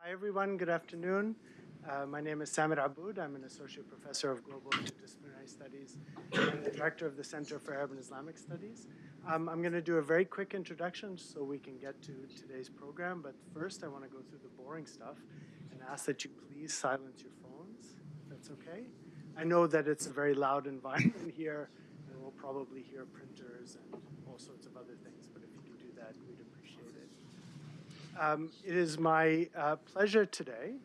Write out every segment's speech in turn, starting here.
Hi, everyone. Good afternoon. My name is Samir Aboud. I'm an associate professor of global interdisciplinary studies and the director of the Center for Arab and Islamic Studies. I'm going to do a very quick introduction so we can get to today's program. But first, I want to go through the boring stuff and ask that you please silence your phones, if that's okay. I know that it's a very loud environment here, and we'll probably hear printers and all sorts of other things. But if you can do that, we'd appreciate it. It is my pleasure today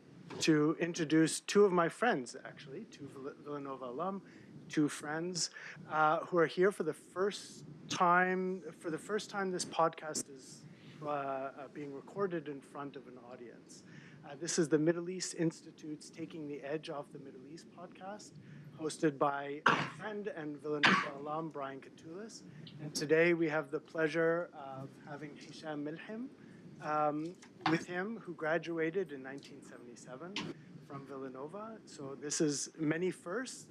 to introduce two of my friends, actually, two Villanova alum, two friends who are here for the first time. For the first time, this podcast is being recorded in front of an audience. This is the Middle East Institute's Taking the Edge Off the Middle East podcast, hosted by a friend and Villanova alum, Brian Katulis. And today we have the pleasure of having Hisham Milhem with him, who graduated in 1977 from Villanova. So this is many firsts.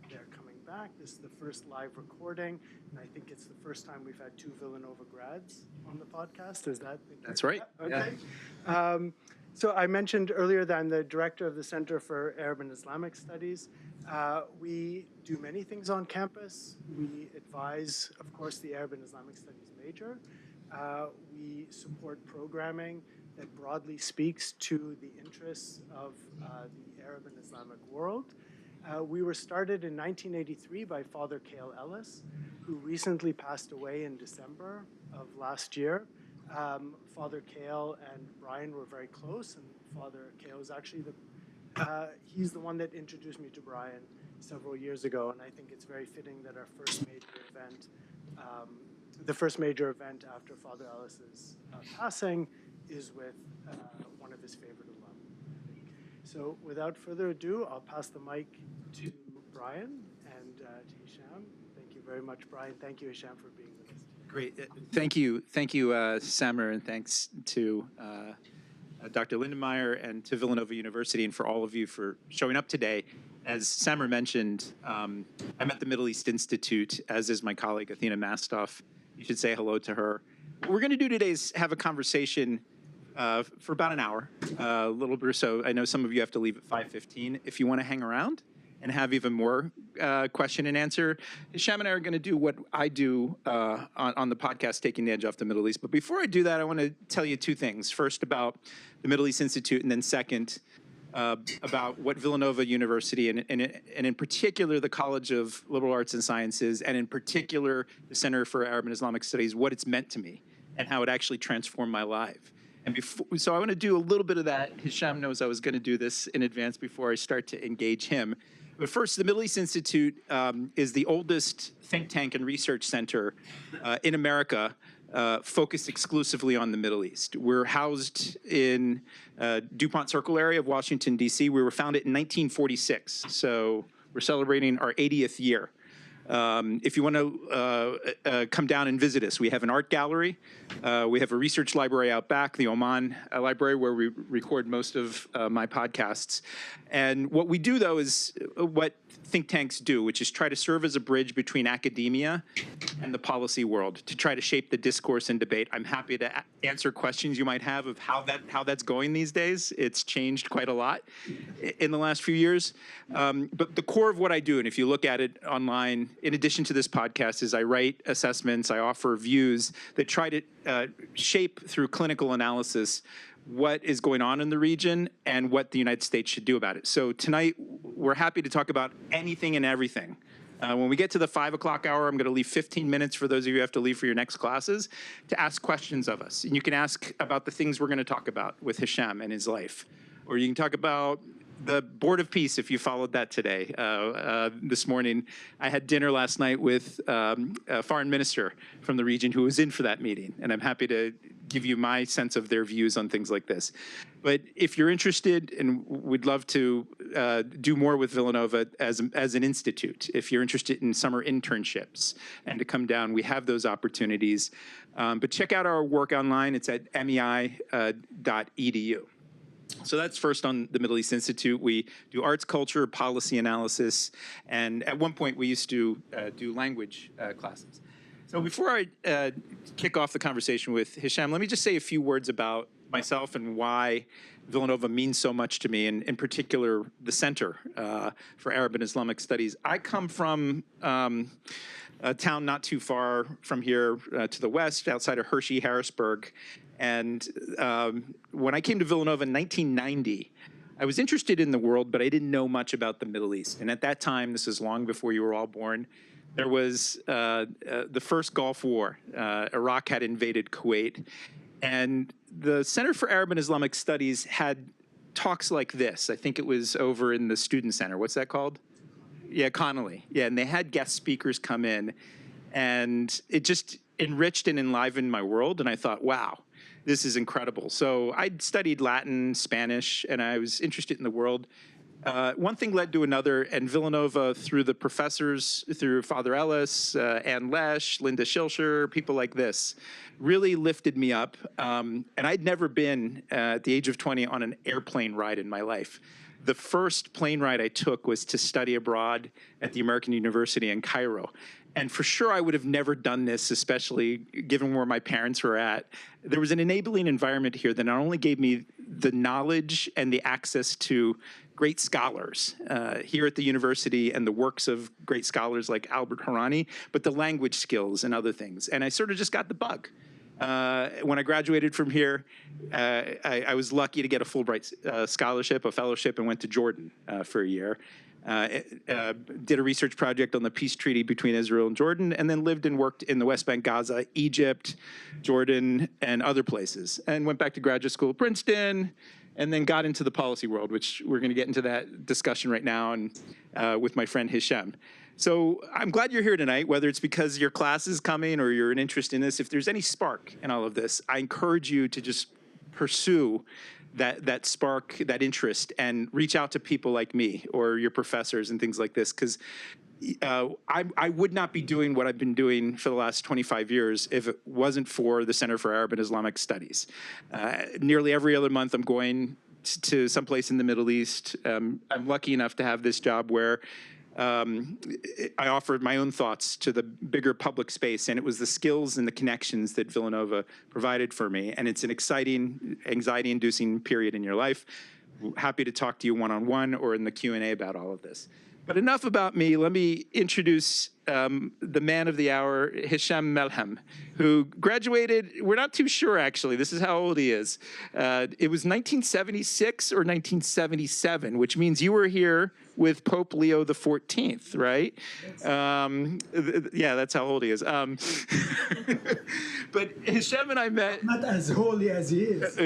They're coming back. This is the first live recording, and I think it's the first time we've had two Villanova grads on the podcast. Is that? That's right. Okay. Yeah. So I mentioned earlier that I'm the director of the Center for Arab and Islamic Studies. We do many things on campus. We advise, of course, the Arab and Islamic Studies major. We support programming that broadly speaks to the interests of the Arab and Islamic world. We were started in 1983 by Father Cale Ellis, who recently passed away in December of last year. Father Cale and Brian were very close, and Father Cale was actually he's the one that introduced me to Brian several years ago, and I think it's very fitting that our first major event the first major event after Father Ellis's passing is with one of his favorite alum. So without further ado, I'll pass the mic to Brian and to Hisham. Thank you very much, Brian. Thank you, Hisham, for being with us today. Great. Thank you, Samer, and thanks to Dr. Lindenmeyer and to Villanova University, and for all of you for showing up today. As Samer mentioned, I'm at the Middle East Institute, as is my colleague, Athena Mastoff. You should say hello to her. What we're going to do today is have a conversation for about an hour, a little bit or so. I know some of you have to leave at 5:15. If you want to hang around and have even more question and answer, Hisham and I are going to do what I do on the podcast, Taking the Edge Off the Middle East. But before I do that, I want to tell you two things. First, about the Middle East Institute, and then second, about what Villanova University, and in particular the College of Liberal Arts and Sciences, and in particular the Center for Arab and Islamic Studies, what it's meant to me and how it actually transformed my life. And so I want to do a little bit of that. Hisham knows I was going to do this in advance before I start to engage him. But first, the Middle East Institute is the oldest think tank and research center in America, focused exclusively on the Middle East. We're housed in DuPont Circle area of Washington, D.C. We were founded in 1946, so we're celebrating our 80th year. If you want to come down and visit us, we have an art gallery. We have a research library out back, the Oman library, where we record most of my podcasts. And what we do, though, is what think tanks do, which is try to serve as a bridge between academia and the policy world, to try to shape the discourse and debate. I'm happy to answer questions you might have of how that's going these days. It's changed quite a lot in the last few years. But the core of what I do, and if you look at it online, in addition to this podcast, is I write assessments, I offer views that try to shape through clinical analysis what is going on in the region and what the United States should do about it. So tonight, we're happy to talk about anything and everything. When we get to the 5 o'clock hour, I'm going to leave 15 minutes for those of you who have to leave for your next classes to ask questions of us. And you can ask about the things we're going to talk about with Hisham and his life. Or you can talk about the Board of Peace, if you followed that today. This morning, I had dinner last night with a foreign minister from the region who was in for that meeting, and I'm happy to give you my sense of their views on things like this. But if you're interested, and we'd love to do more with Villanova as an institute, if you're interested in summer internships and to come down, we have those opportunities. But check out our work online. It's at mei.edu. So that's first on the Middle East Institute. We do arts, culture, policy analysis, and at one point we used to do language classes. So before I kick off the conversation with Hisham, let me just say a few words about myself and why Villanova means so much to me, and in particular, the Center for Arab and Islamic Studies. I come from a town not too far from here to the west, outside of Hershey, Harrisburg. And when I came to Villanova in 1990, I was interested in the world, but I didn't know much about the Middle East. And at that time, this is long before you were all born, there was the first Gulf War. Iraq had invaded Kuwait. And the Center for Arab and Islamic Studies had talks like this. I think it was over in the Student Center. What's that called? Yeah, Connolly. Yeah, and they had guest speakers come in. And it just enriched and enlivened my world. And I thought, wow, this is incredible. So I'd studied Latin, Spanish, and I was interested in the world. One thing led to another, and Villanova, through the professors, through Father Ellis, Ann Lesh, Linda Schilcher, people like this, really lifted me up. And I'd never been, at the age of 20, on an airplane ride in my life. The first plane ride I took was to study abroad at the American University in Cairo. And for sure, I would have never done this, especially given where my parents were at. There was an enabling environment here that not only gave me the knowledge and the access to great scholars here at the university and the works of great scholars like Albert Harani, but the language skills and other things. And I sort of just got the bug. When I graduated from here, I was lucky to get a Fulbright scholarship, a fellowship, and went to Jordan for a year. Did a research project on the peace treaty between Israel and Jordan, and then lived and worked in the West Bank, Gaza, Egypt, Jordan, and other places. And went back to graduate school at Princeton, and then got into the policy world, which we're going to get into that discussion right now, and with my friend Hisham. So I'm glad you're here tonight, whether it's because your class is coming or you're an interest in this. If there's any spark in all of this, I encourage you to just pursue that spark, that interest, and reach out to people like me or your professors and things like this, because I would not be doing what I've been doing for the last 25 years if it wasn't for the Center for Arab and Islamic Studies. Nearly every other month I'm going to someplace in the Middle East. I'm lucky enough to have this job where I offered my own thoughts to the bigger public space, and it was the skills and the connections that Villanova provided for me. And it's an exciting, anxiety-inducing period in your life. Happy to talk to you one-on-one or in the Q&A about all of this. But enough about me. Let me introduce the man of the hour, Hisham Milhem, who graduated, we're not too sure actually, this is how old he is. It was 1976 or 1977, which means you were here with Pope Leo XIV, right? Yeah, that's how old he is. But Hisham and I met. Not as holy as he is.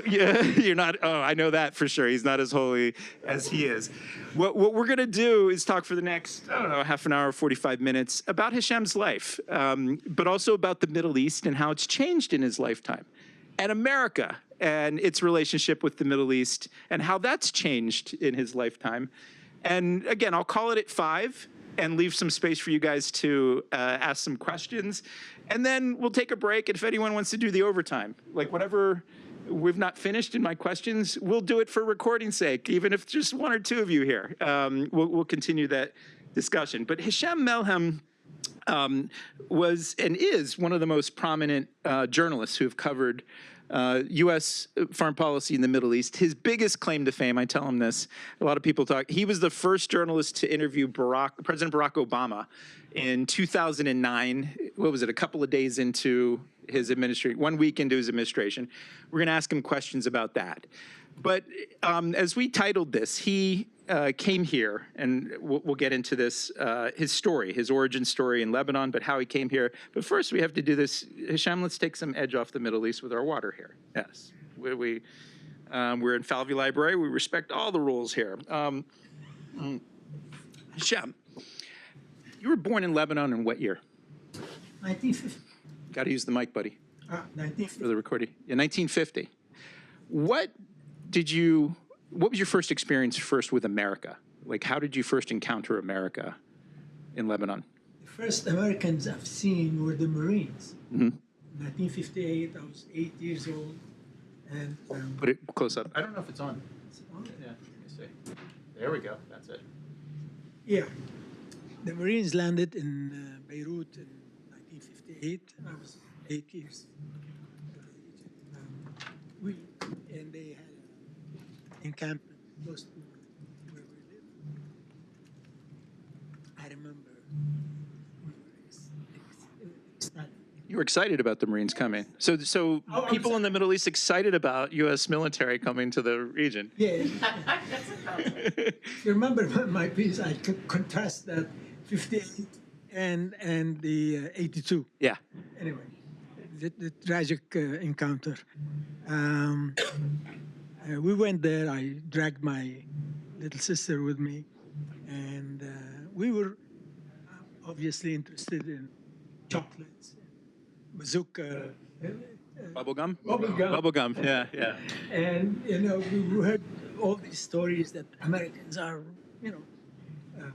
Yeah, you're not, oh, I know that for sure. He's not as holy as he is. What we're gonna do is talk for the next, I don't know, half an hour, 45 minutes about Hisham's life, but also about the Middle East and how it's changed in his lifetime, and America and its relationship with the Middle East and how that's changed in his lifetime. And again, I'll call it at 5 and leave some space for you guys to ask some questions. And then we'll take a break. And if anyone wants to do the overtime, like whatever we've not finished in my questions, we'll do it for recording's sake, even if just 1 or 2 of you here. We'll continue that discussion. But Hisham Milhem was and is one of the most prominent journalists who have covered U.S. foreign policy in the Middle East. His biggest claim to fame, I tell him this, a lot of people talk, he was the first journalist to interview President Barack Obama in 2009. What was it, a couple of days into his administration, 1 week into his administration. We're going to ask him questions about that. But as we titled this, he came here, and we'll get into this, his story, his origin story in Lebanon, but how he came here. But first, we have to do this. Hisham, let's take some edge off the Middle East with our water here. Yes. We're in Falvey Library. We respect all the rules here. Hisham, you were born in Lebanon in what year? 1950. Got to use the mic, buddy. 1950. For the recording. Yeah, 1950. What was your first experience with America? Like, how did you first encounter America in Lebanon? The first Americans I've seen were the Marines. Mm-hmm. 1958, I was 8 years old. And put it close up. I don't know if it's on. it's on. Yeah, let me see. There we go. That's it. Yeah. The Marines landed in Beirut in 1958. I was 8 years. and they had an encampment close to where we live. I remember we were ecstatic. You were excited about the Marines coming. So Oh, I'm people in the sorry. Middle East excited about U.S. military coming to the region. Yeah. If you remember my piece, I could contrast that 58 and the 82. Yeah. Anyway, the tragic encounter. Um, we went there. I dragged my little sister with me, and we were obviously interested in chocolates, bazooka, Bubblegum? bubblegum. Bubblegum, yeah, yeah. And we heard all these stories that Americans are, you know, uh,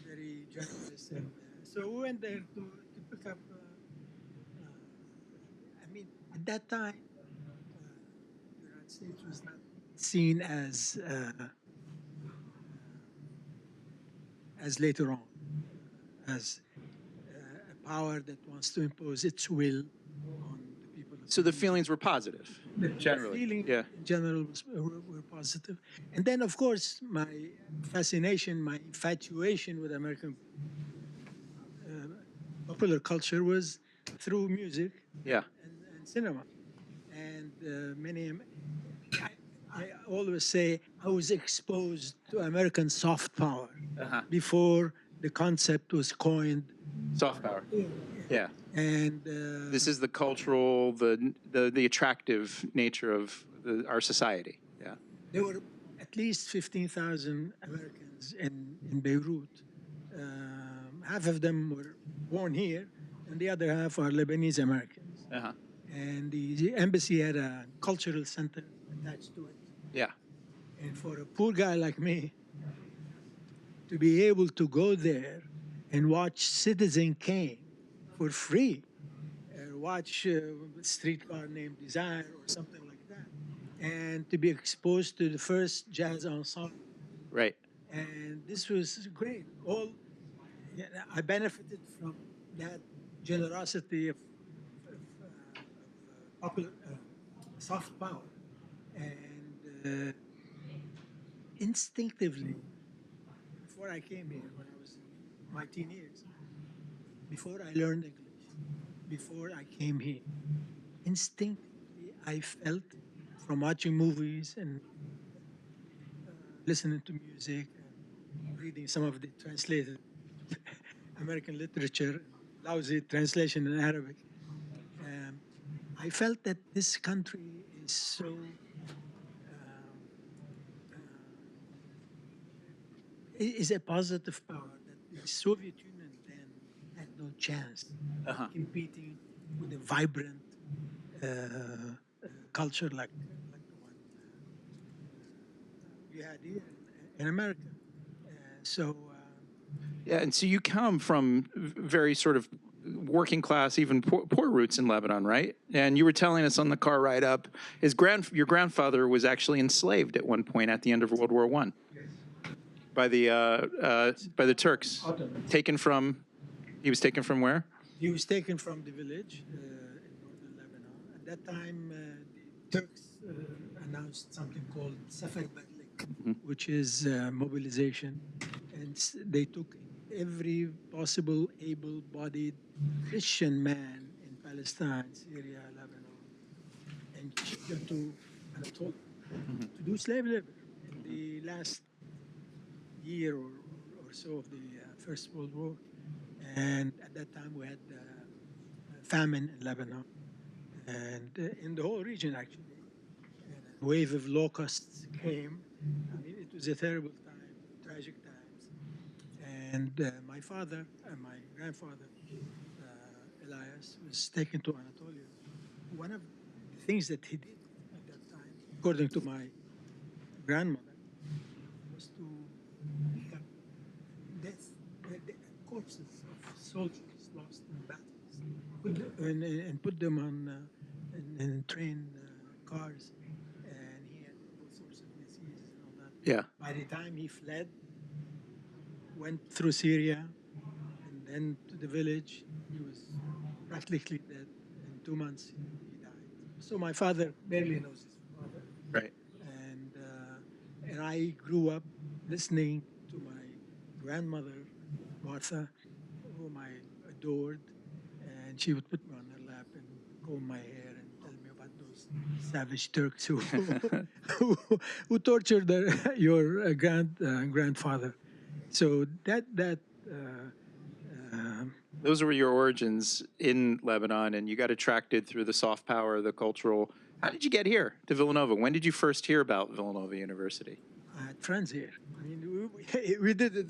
very generous, and so we went there to pick up. I mean, at that time, the United States was not seen as later on as a power that wants to impose its will on the people. So the feelings were positive, The generally. feeling Yeah. in general were positive. And then, of course, my fascination, my infatuation with American popular culture was through music Yeah. and cinema. And I, I always say I was exposed to American soft power Uh-huh. before the concept was coined. Soft power. Yeah. And This is the cultural, the attractive nature of our society. Yeah. there were at least 15,000 Americans in Beirut. Half of them were born here, and the other half are Lebanese Americans. Uh-huh. And the embassy had a cultural center attached to it. Yeah. And for a poor guy like me to be able to go there and watch Citizen Kane for free, watch Streetcar Named Desire or something like that, and to be exposed to the first jazz ensemble. Right. And this was great. I benefited from that generosity of popular soft power, and instinctively, before I came here, when I was in my teen years, before I learned English, before I came here, instinctively I felt from watching movies and listening to music and reading some of the translated American literature, lousy translation in Arabic. I felt that this country is so is a positive power that the Soviet Union then had no chance Uh-huh. competing with a vibrant culture like the one we had here in America. So Yeah, and so you come from very sort of working class, even poor roots in Lebanon, right? And you were telling us on the car ride up, your grandfather was actually enslaved at one point at the end of World War I by the Turks. Ottomans. He was taken from where? He was taken from the village in northern Lebanon. At that time, the Turks announced something called Safar Barlik, which is mobilization. And they took every possible able-bodied Christian man in Palestine, Syria, Lebanon, and shipped them to Anatolia to do slave labor. In the last year or so of the First World War, and at that time we had famine in Lebanon, and in the whole region actually. And a wave of locusts came. I mean, it was a terrible time, tragic times. And my grandfather, Elias, was taken to Anatolia. One of the things that he did at that time, according to my grandmother, was to pick up the corpses of soldiers lost in battles, and put them on in train cars, and he had all sorts of diseases and all that. Yeah. By the time he fled, went through Syria, and then to the village, he was practically dead. In 2 months, he died. So my father barely knows his father, Right. and I grew up listening to my grandmother, Martha, whom I adored, and she would put me on her lap and comb my hair and tell me about those savage Turks who, who tortured your grandfather. So that Those were your origins in Lebanon, and you got attracted through the soft power, the cultural. How did you get here to Villanova? When did you first hear about Villanova University? I had friends here. I mean, we did it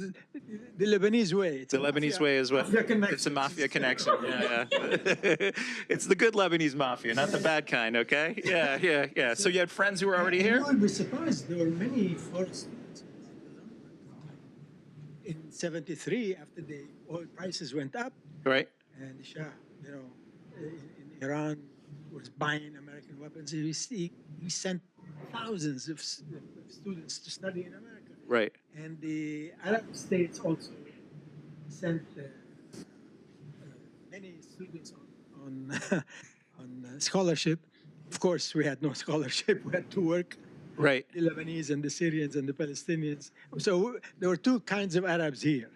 the Lebanese way. It's The a Lebanese mafia- way as well. mafia connection. It's a mafia connection. Yeah, yeah. It's the good Lebanese mafia, not the bad kind. Okay. Yeah, yeah, yeah. So you had friends who were already And here. you will be surprised. There were many foreign students in '73 after the oil prices went up, Right. and the Shah, you know, in Iran was buying American weapons. He sent thousands of students to study in America, Right. and the Arab states also sent many students on on scholarship. Of course, we had no scholarship. We had to work. Right. The Lebanese and the Syrians and the Palestinians. So there were two kinds of Arabs here.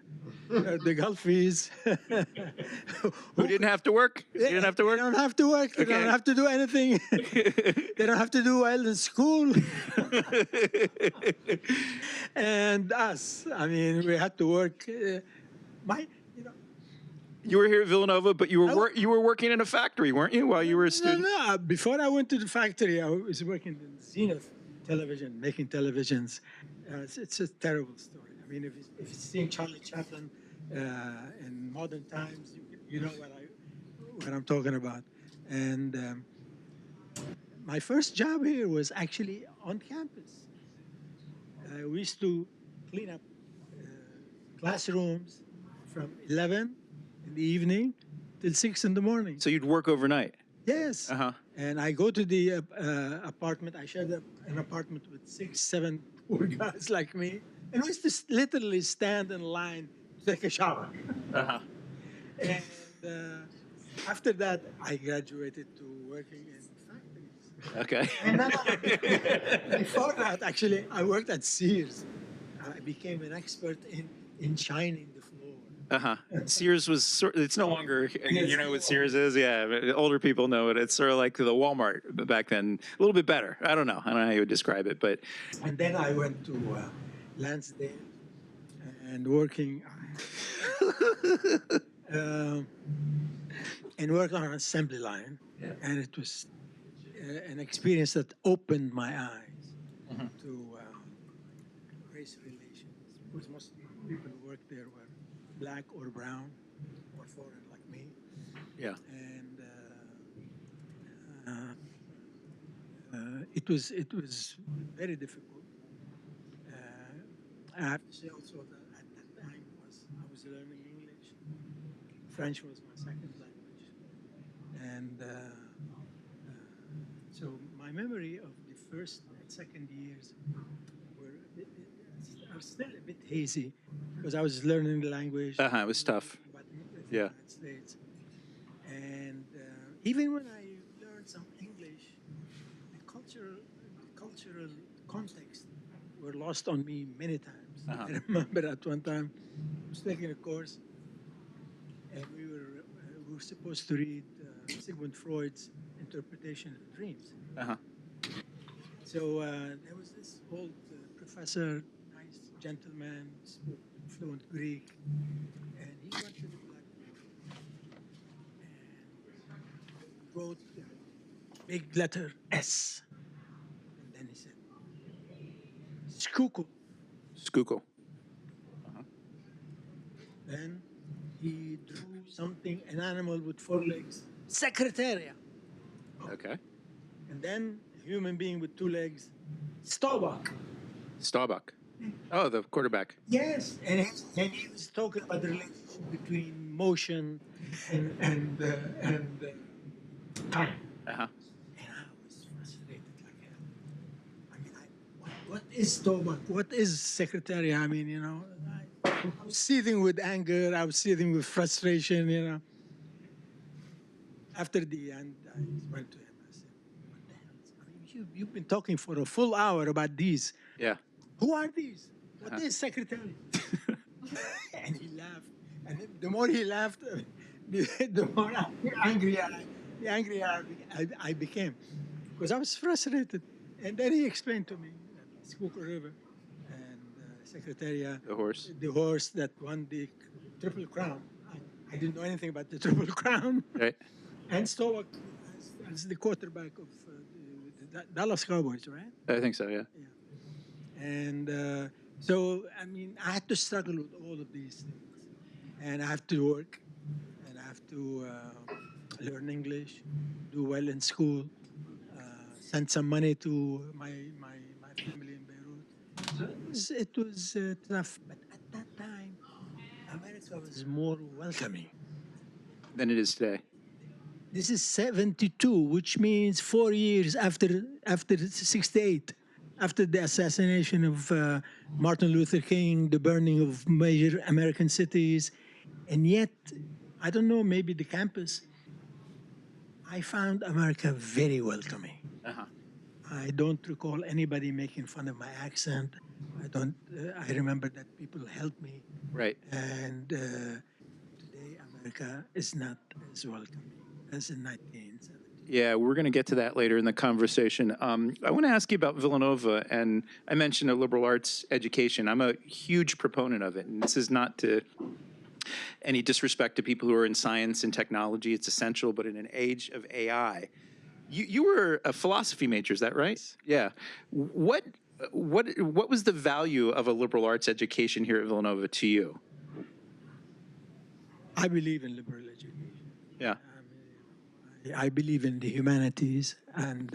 The Gulfies, Who didn't have to work? You didn't have to They work. don't have to work. They Okay. don't have to do anything. They don't have to do well in school. And us, I mean, we had to work. You know, You were here at Villanova, but you I- were you were working in a factory, weren't you, while you were a student? No. Before I went to the factory, I was working in Zenith Television, making televisions. It's a terrible story. I mean, if you've seen Charlie Chaplin in modern times, you know what I'm talking about. And my first job here was actually on campus. We used to clean up classrooms from 11 in the evening till 6 in the morning. So you'd work overnight. Yes. Uh-huh. And I go to the apartment. I shared an apartment with 6, 7 poor guys like me. And we used to literally stand in line to take a shower. Uh-huh. And after that, I graduated to working in factories. Okay. And then before that, actually, I worked at Sears. I became an expert in shining the floor. Uh-huh. Sears was it's no longer, you know what Sears is? Yeah, older people know it. It's sort of like the Walmart back then. A little bit better. I don't know how you would describe it, but And then I went to Lansdale and working and worked on an assembly line. Yeah. And it was an experience that opened my eyes to race relations. Because most people who worked there were black or brown or foreign like me. yeah. And it was very difficult. I have to say also that at that time I was learning English. French was my second language, and so my memory of the first and second years are still a bit hazy because I was learning the language. Uh-huh, it was tough. About the Yeah. United States. And even when I learned some English, the cultural context were lost on me many times. Uh-huh. I remember at one time I was taking a course, and we were supposed to read Sigmund Freud's interpretation of dreams. Uh-huh. So there was this old professor, nice gentleman, spoke fluent Greek, and he went to the blackboard and wrote the big letter S. And then he said, Skuko. Schuylkill. Then he drew something, an animal with 4 legs, Secretaria. Okay. And then a human being with 2 legs, Staubach. Starbuck. Oh, the quarterback. Yes, and he was talking about the relationship between motion and time. Uh-huh. And I was fascinated like hell. I mean, what is Staubach? What is Secretariat? I mean, you know, I was seething with anger. I was seething with frustration, you know. After the end, I went to him. I said, you've been talking for a full hour about these. Yeah. Who are these? What is secretary? And he laughed. And the more he laughed, the more angry I became. Because I was frustrated. And then he explained to me that Schuylkill River and Secretariat, The horse. the horse that won the Triple Crown. I didn't know anything about the Triple Crown. Right. And Stowak as the quarterback of the Dallas Cowboys, right? I think so. Yeah. And so, I mean, I had to struggle with all of these things. And I have to work, and I have to learn English, do well in school, send some money to my family in Beirut. So it was tough. But at that time, America was more welcoming. Than it is today. This is 72, which means 4 years after 68, after the assassination of Martin Luther King, the burning of major American cities. And yet, I don't know, maybe the campus, I found America very welcoming. Uh-huh. I don't recall anybody making fun of my accent. I remember that people helped me. Right. And today, America is not as welcoming as in 1970. Yeah, we're going to get to that later in the conversation. I want to ask you about Villanova, and I mentioned a liberal arts education. I'm a huge proponent of it, and this is not to any disrespect to people who are in science and technology. It's essential, but in an age of AI, you were a philosophy major, is that right? Yeah. What was the value of a liberal arts education here at Villanova to you? I believe in liberal education. Yeah. I believe in the humanities, and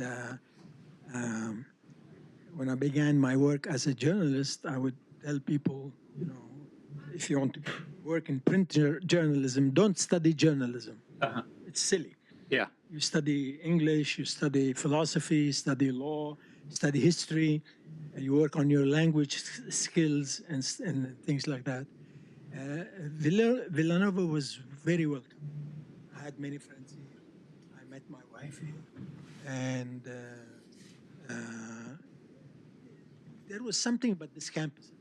when I began my work as a journalist, I would tell people, you know, if you want to work in print journalism, don't study journalism. Uh-huh. It's silly. Yeah. You study English, you study philosophy, study law, study history, and you work on your language skills and things like that. Villanova was very welcome. I had many friends here. I met my wife here. And there was something about this campus.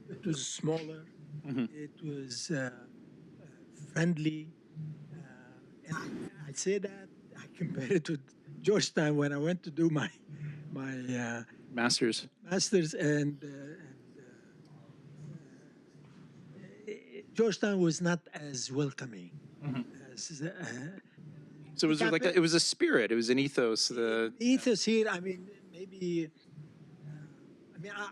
It was smaller. Mm-hmm. It was friendly. And I say that, I compare it to Georgetown when I went to do my Masters. and Georgetown was not as welcoming as So it was like it was a spirit. It was an ethos. The ethos here. I mean, maybe.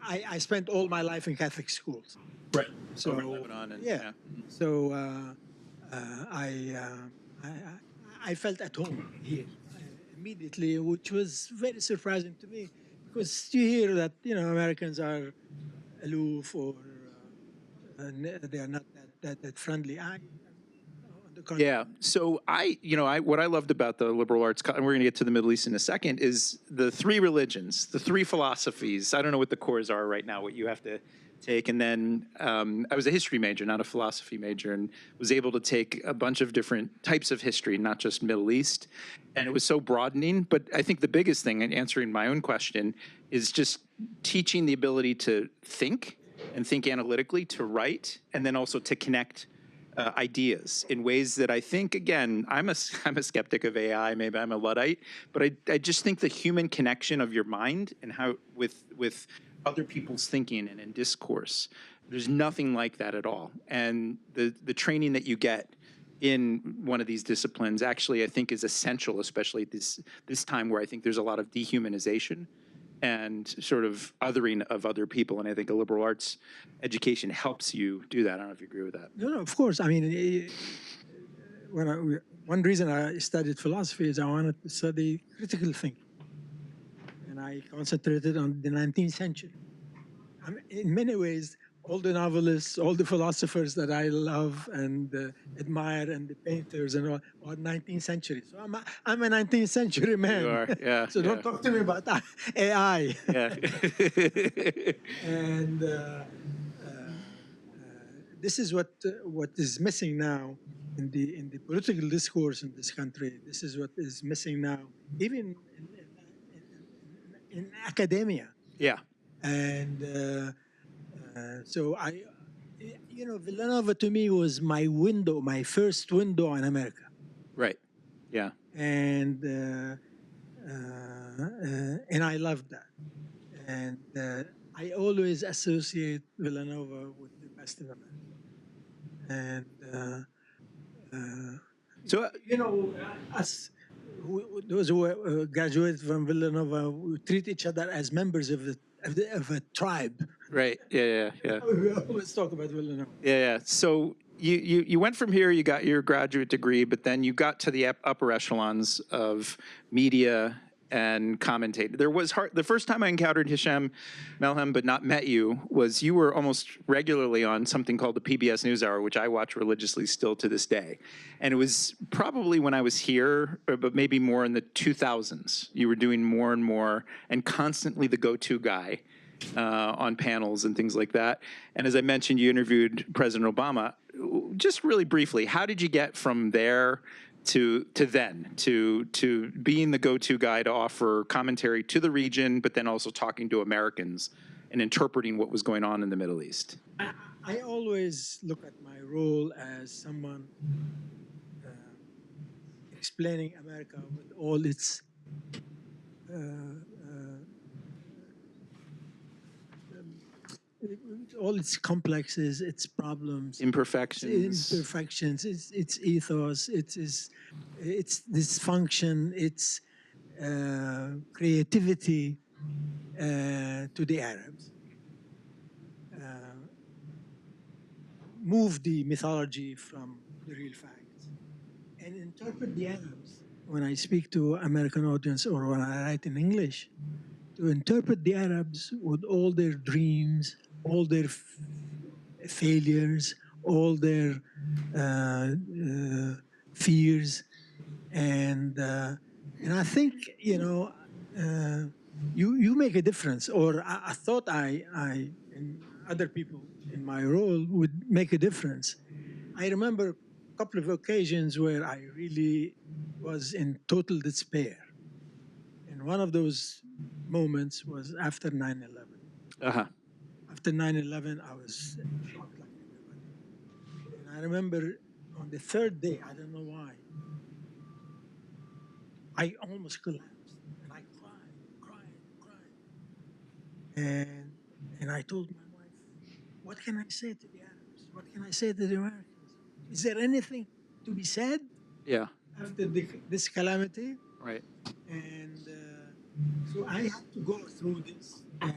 I spent all my life in Catholic schools. right. So Over in Lebanon and, yeah. So I felt at home here immediately, which was very surprising to me, because you hear that Americans are aloof or they are not that friendly. Yeah. So what I loved about the liberal arts, and we're going to get to the Middle East in a second, is the three religions, the three philosophies. I don't know what the cores are right now, what you have to take. And then I was a history major, not a philosophy major, and was able to take a bunch of different types of history, not just Middle East. And it was so broadening. But I think the biggest thing in answering my own question is just teaching the ability to think and think analytically, to write, and then also to connect ideas in ways that I think, again, I'm a skeptic of AI. Maybe I'm a Luddite, but I just think the human connection of your mind and how with other people's thinking and in discourse, there's nothing like that at all. And the training that you get in one of these disciplines actually, I think, is essential, especially at this time where I think there's a lot of dehumanization and sort of othering of other people. And I think a liberal arts education helps you do that. I don't know if you agree with that. No, of course. I mean, one reason I studied philosophy is I wanted to study critical thinking. And I concentrated on the 19th century. I mean, in many ways, all the novelists, all the philosophers that I love and admire, and the painters and all, are 19th century. So I'm a 19th century man. You are, yeah. So don't talk to me about AI. Yeah. And this is what is missing now in the political discourse in this country. This is what is missing now, even in academia. Yeah. And so Villanova to me was my window, my first window on America. Right. Yeah. And I loved that. And I always associate Villanova with the best of America. And So us, those who graduated from Villanova, we treat each other as members of a tribe. right. Yeah. Yeah. We always talk about Villanova. Yeah. So you went from here, you got your graduate degree, but then you got to the upper echelons of media and commentator. There was the first time I encountered Hisham Milhem, but not met you, was you were almost regularly on something called the PBS NewsHour, which I watch religiously still to this day. And it was probably when I was here, but maybe more in the 2000s. You were doing more and more and constantly the go-to guy on panels and things like that. And as I mentioned, you interviewed President Obama. Just really briefly, how did you get from there to being the go-to guy to offer commentary to the region, but then also talking to Americans and interpreting what was going on in the Middle East? I always look at my role as someone explaining America with all its complexes, its problems, Imperfections. its ethos, its dysfunction, its creativity to the Arabs. Move the mythology from the real facts and interpret the Arabs. When I speak to American audience or when I write in English, to interpret the Arabs with all their dreams, all their failures, all their fears, and I think you make a difference. Or I thought I and other people in my role would make a difference. I remember a couple of occasions where I really was in total despair, and one of those moments was after 9/11. After 9/11, I was shocked like everybody. And I remember on the third day, I don't know why, I almost collapsed. And I cried. And I told my wife, what can I say to the Arabs? What can I say to the Americans? Is there anything to be said? Yeah. After this calamity? Right. And so I had to go through this. And,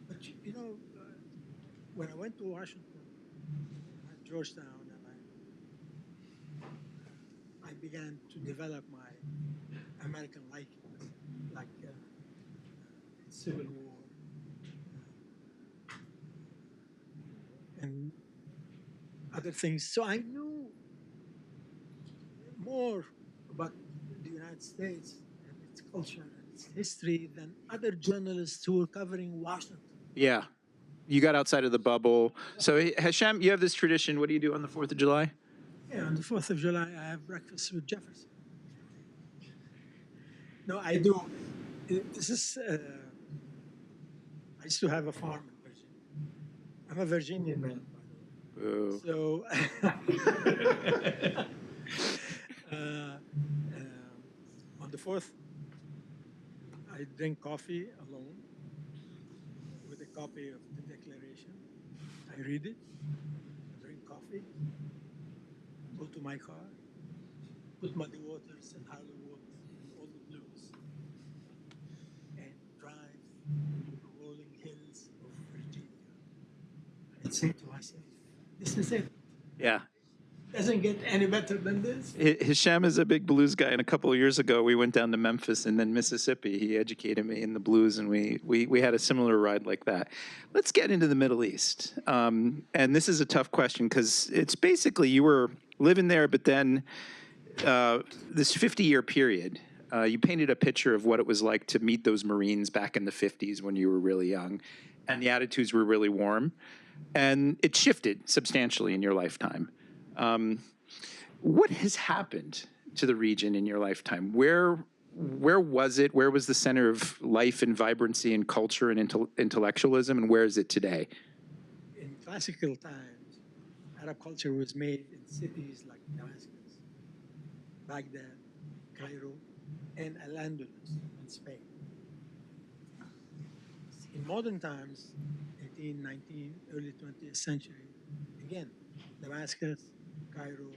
but when I went to Washington, at Georgetown, and I began to develop my American liking, like Civil War, and other things. So I knew more about the United States and its culture and its history than other journalists who were covering Washington. Yeah. You got outside of the bubble. So Hisham, you have this tradition. What do you do on the 4th of July? Yeah, on the 4th of July, I have breakfast with Jefferson. No, I do. This is, I used to have a farm in Virginia. I'm a Virginian man, by the way. Boo. So, on the 4th, I drink coffee alone with a copy of the Declaration. I read it, drink coffee, go to my car, put Muddy Waters and Hollywood and all the blues, and drive the rolling hills of Virginia and say to myself, this is it. Yeah. Doesn't get any better than this. Hisham is a big blues guy, and a couple of years ago we went down to Memphis and then Mississippi. He educated me in the blues, and we had a similar ride like that. Let's get into the Middle East, and this is a tough question because it's basically you were living there, but then this 50-year period. You painted a picture of what it was like to meet those Marines back in the 50s when you were really young, and the attitudes were really warm, and it shifted substantially in your lifetime. What has happened to the region in your lifetime? Where where was it? Where was the center of life and vibrancy and culture and intellectualism, and where is it today? In classical times, Arab culture was made in cities like Damascus, Baghdad, Cairo, and Al-Andalus in Spain. In modern times, 18, 19, early 20th century, again, Damascus, Cairo,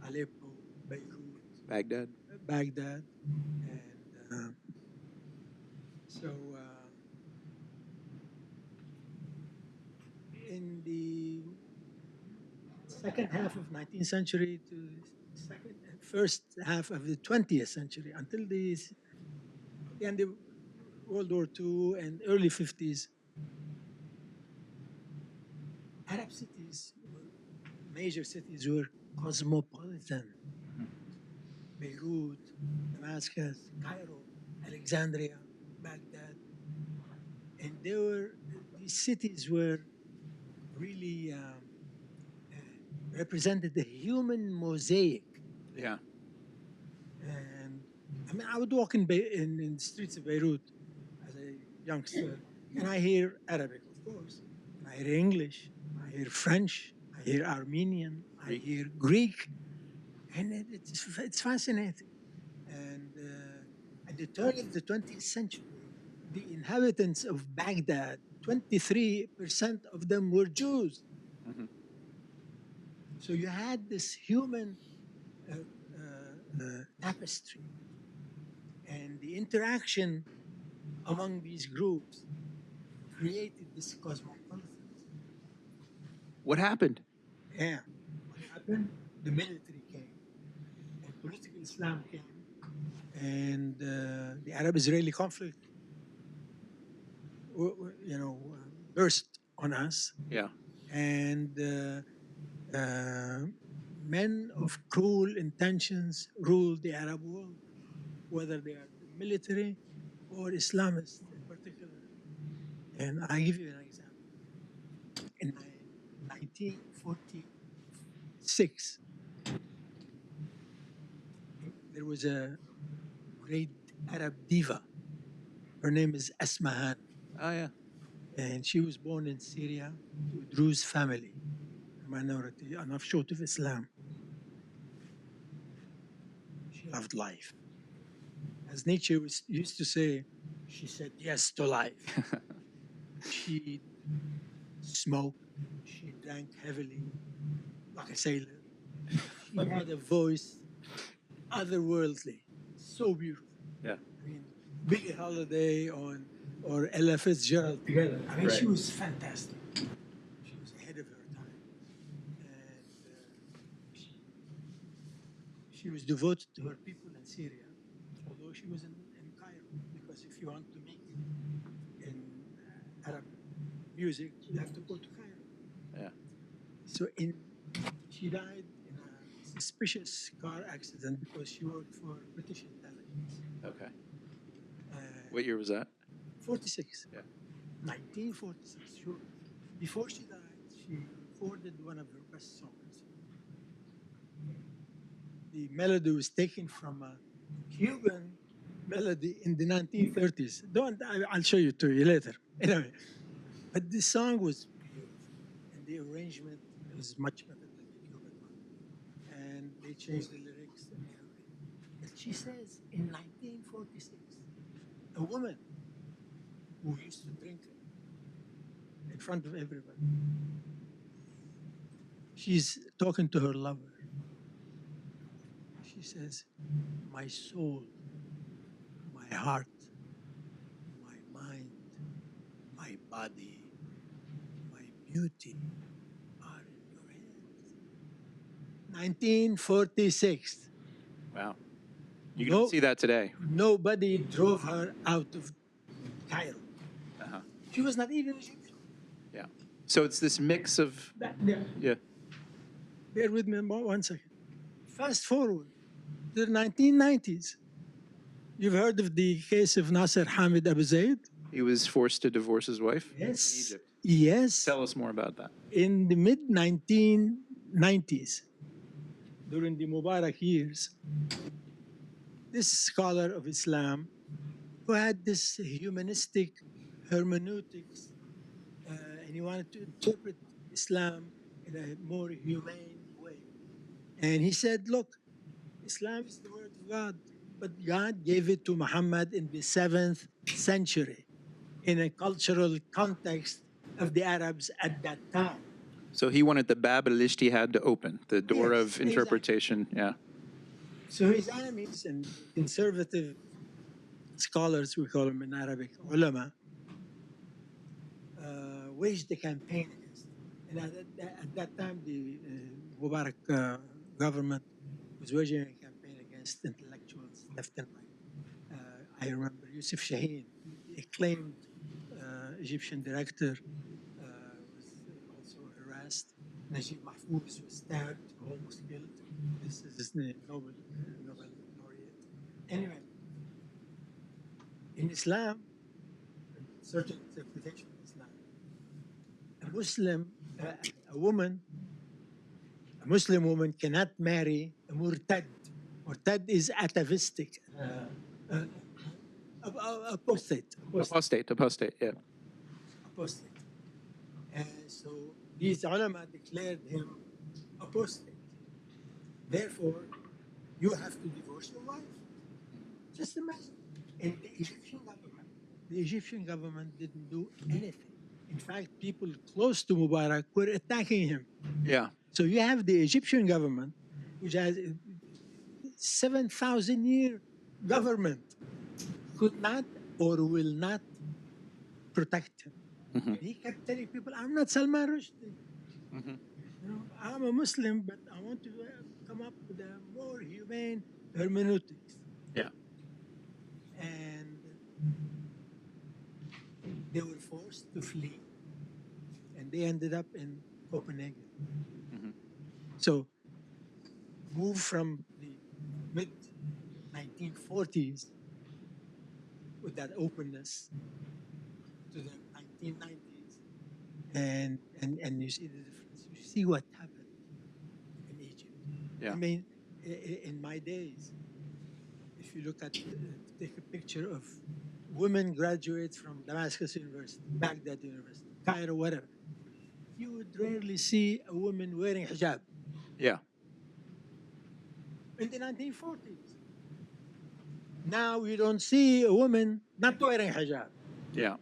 Aleppo, Beirut, Baghdad. Baghdad, and so in the second half of 19th century to first half of the 20th century, until the end of World War II and early 50s, Arab cities, major cities were cosmopolitan. Beirut, Damascus, Cairo, Alexandria, Baghdad. And these cities were really represented the human mosaic. Yeah. And I mean, I would walk in the streets of Beirut as a youngster, and I hear Arabic, of course. And I hear English, I hear French, I hear Armenian, I hear Greek, and it's fascinating. And at the turn of the 20th century, the inhabitants of Baghdad, 23% of them were Jews. Mm-hmm. So you had this human tapestry, and the interaction among these groups created this cosmopolitanism. What happened? Yeah. What happened? The military came, and political Islam came, and the Arab-Israeli conflict, burst on us. Yeah. And men of cruel intentions ruled the Arab world, whether they are the military or Islamists in particular. And I give you an example. In 1946, there was a great Arab diva. Her name is Asmahan, Oh, yeah. and she was born in Syria to a Druze family, a minority, an offshoot of Islam. She loved life. As Nietzsche used to say, she said yes to life. She smoked, she drank heavily, like a sailor. She had a voice otherworldly, so beautiful. Yeah. I mean, Billie Holiday or Ella Fitzgerald together. I mean, she Right. was fantastic. She was ahead of her time. And she was devoted to her people in Syria, although she was in Cairo, because if you want to make it in Arab music, you have to go to Cairo. Yeah. So she died in a suspicious car accident because she worked for British intelligence. Okay. What year was that? 46. Yeah. 1946, sure. Before she died, she recorded one of her best songs. The melody was taken from a Cuban melody in the 1930s. I'll show you to you later. Anyway, but the song was beautiful, and the arrangement was much better than the Cuban one. And they changed the lyrics and everything. But she says in 1946, a woman who used to drink in front of everybody, she's talking to her lover. She says, my soul, my heart, my mind, my body, my beauty are in your hands. 1946. Wow. You don't see that today. Nobody drove her out of Cairo. Uh-huh. She was not even Egyptian. Yeah. So it's this mix of, yeah. Bear with me 1 second. Fast forward to the 1990s. You've heard of the case of Nasser Hamid Abu Zaid? He was forced to divorce his wife? Yes. In Egypt. Yes. Tell us more about that. In the mid 1990s, during the Mubarak years, this scholar of Islam who had this humanistic hermeneutics, and he wanted to interpret Islam in a more humane way. And he said, look, Islam is the word of God, but God gave it to Muhammad in the 7th century in a cultural context of the Arabs at that time. So he wanted the Bab al-Ijtihad to open, the door Yes, of exactly. interpretation. Yeah. So his enemies and conservative scholars, we call them in Arabic, ulama, waged a campaign against him. And at that time, the Mubarak government was waging a campaign against intellectuals left and right. I remember Yusuf Shaheen, the acclaimed Egyptian director, was also harassed. Najib Mahfouz was stabbed, almost killed. This is the Nobel laureate. Anyway, in Islam, certain interpretation of Islam, a Muslim, a woman, a Muslim woman cannot marry a murtad. Murtad is atavistic, apostate. Apostate, yeah. Apostate. And so these ulama declared him apostate. Therefore, you have to divorce your wife. Just imagine. And the Egyptian government didn't do anything. In fact, people close to Mubarak were attacking him. Yeah. So you have the Egyptian government, which has 7,000-year government, could not or will not protect him. And he kept telling people, I'm not Salman Rushdie. You know, I'm a Muslim, but I want to come up with a more humane hermeneutics. Yeah. And they were forced to flee, and they ended up in Copenhagen. So, move from the mid 1940s with that openness to the 1990s, and you see the difference. You see what happened in Egypt. Yeah. I mean, in my days, if you look at, take a picture of women graduates from Damascus University, Baghdad University, Cairo, whatever, you would rarely see a woman wearing hijab. Yeah. In the 1940s. Now you don't see a woman not wearing hijab, Yeah.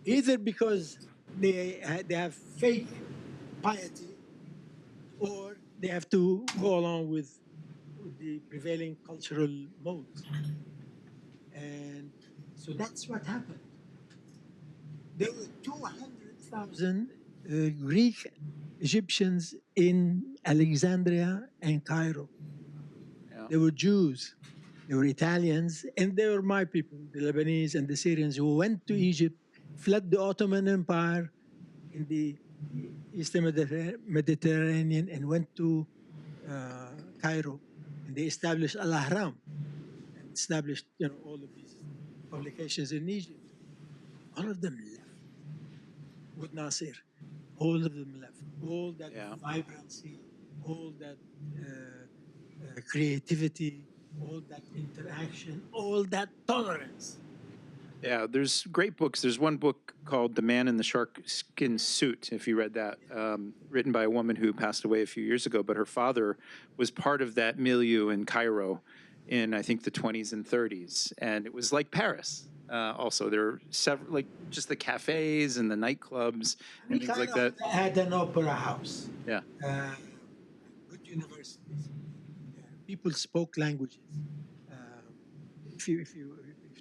either because they have fake piety, or they have to go along with the prevailing cultural modes. And so that's what happened. There were 200,000 Greek Egyptians in Alexandria and Cairo. Yeah. They were Jews, they were Italians, and they were my people, the Lebanese and the Syrians, who went to Egypt, fled the Ottoman Empire in the Eastern Mediterranean, and went to Cairo, and they established Al-Ahram, and established all of these publications in Egypt. All of them left with Nasir. All of them left. All that vibrancy, all that creativity, all that interaction, all that tolerance. Yeah, there's great books. There's one book called The Man in the Shark Skin Suit, if you read that, written by a woman who passed away a few years ago, but her father was part of that milieu in Cairo in, I think, the 20s and 30s. And it was like Paris. Also, there are several, like just the cafes and the nightclubs and things like that. Had an opera house. Yeah. Good universities. People spoke languages. If you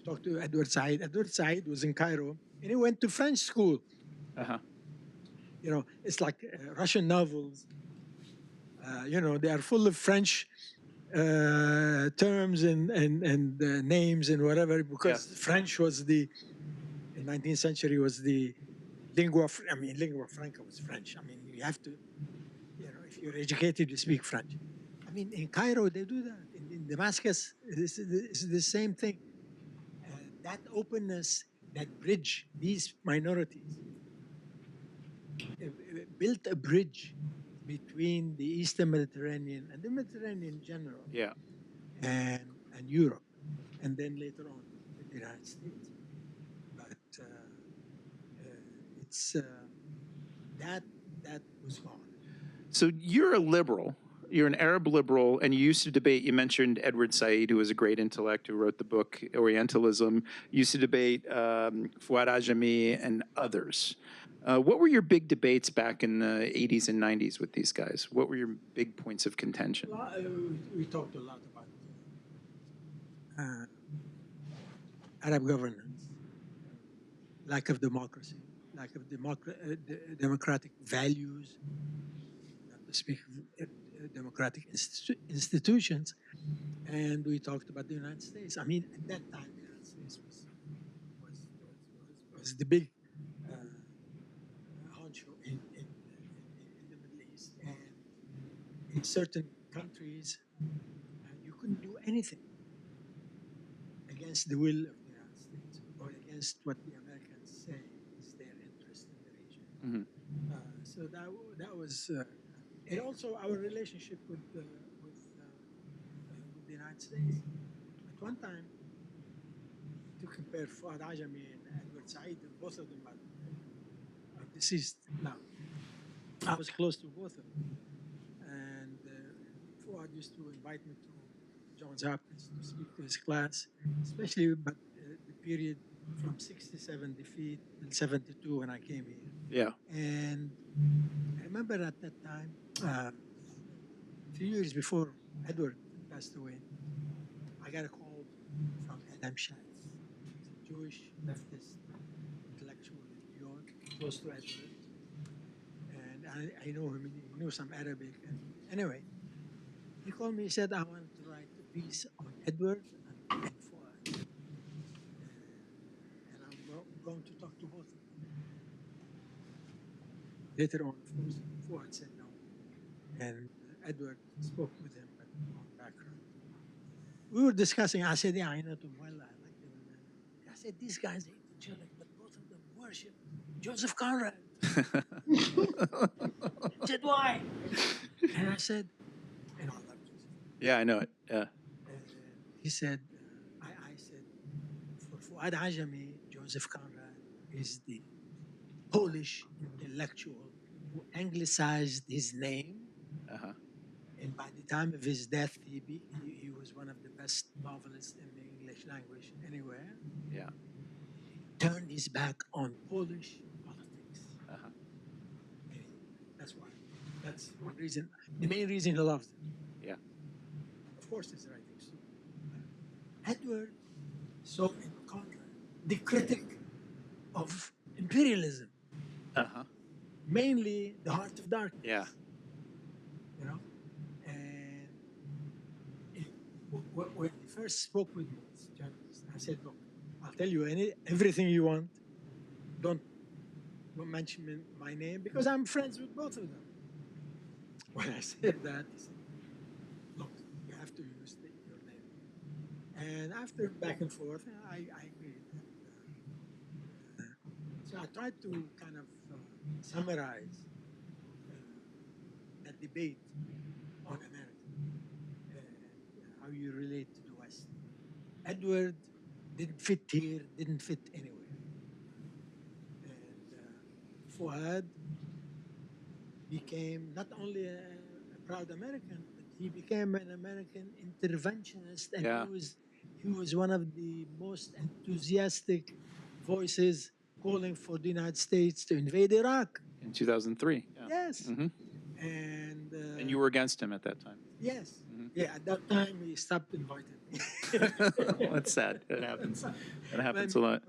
talk to Edward Said was in Cairo, and he went to French school. It's like Russian novels. They are full of French terms and names and whatever, because French was in 19th century was the lingua franca was French. I mean, you have to, if you're educated, you speak French. I mean, in Cairo, they do that. In Damascus, it's the same thing. That openness, that bridge, these minorities built a bridge between the Eastern Mediterranean and the Mediterranean in general. Yeah. And and Europe, and then later on the United States. But it's that that was gone. So you're a liberal. You're an Arab liberal, and you used to debate. You mentioned Edward Said, who was a great intellect who wrote the book Orientalism. You used to debate Fuad Ajami and others. What were your big debates back in the 80s and 90s with these guys? What were your big points of contention? We talked a lot about Arab governance, lack of democracy, lack of democratic values, not to speak of democratic institutions. And we talked about the United States. I mean, at that time, the United States was the big honcho in the Middle East. And in certain countries, you couldn't do anything against the will of the United States or against what the Americans say is their interest in the region. Mm-hmm. So that was, and also our relationship with the United States. At one time, to compare Fuad Ajami and Edward Said, both of them are deceased now. I was close to both of them, and Fuad used to invite me to Johns Hopkins to speak to his class, especially about the period from 67 defeat till 72 when I came here. Yeah. And I remember at that time, a few years before Edward passed away, I got a call from Adam Schatz. He's a Jewish leftist intellectual in New York, close to Edward. And I know him, he knew some Arabic. And anyway, he called me, he said, I want to write a piece on Edward and Fuad. And I'm going to talk to both of them. Later on, of course, Fuad said no. And Edward spoke with him, but on background. We were discussing, I said, yeah, I know them well, I like them. I said, these guys hate each other, but both of them worship Joseph Conrad. He said, why? And I said, I love Joseph. Yeah, I know it. Yeah. He said, I said, for Fuad Ajami, Joseph Conrad is the Polish intellectual who anglicized his name. Uh-huh. And by the time of his death, he was one of the best novelists in the English language anywhere. Yeah. He turned his back on Polish politics. Uh-huh. And that's why. That's one reason. The main reason he loved him. Yeah. Of course, his writings too. Edward saw in Conrad the critic of imperialism, Uh-huh. mainly the heart of darkness. Yeah. You know, and when he first spoke with me as a journalist, I said, "Look, I'll tell you everything you want. Don't mention my name because I'm friends with both of them." When I said that, he said, "Look, you have to use your name." And after back and forth, I agreed. So I tried to kind of summarize that debate on America and how you relate to the West. Edward didn't fit here, didn't fit anywhere. And Fuad became not only a proud American, but he became an American interventionist, and Yeah. he was one of the most enthusiastic voices calling for the United States to invade Iraq. In 2003. Yeah. Yes. Mm-hmm. And you were against him at that time. yes. Mhm. Yeah, at that time he stopped inviting me. That's sad. It happens. It happens a lot.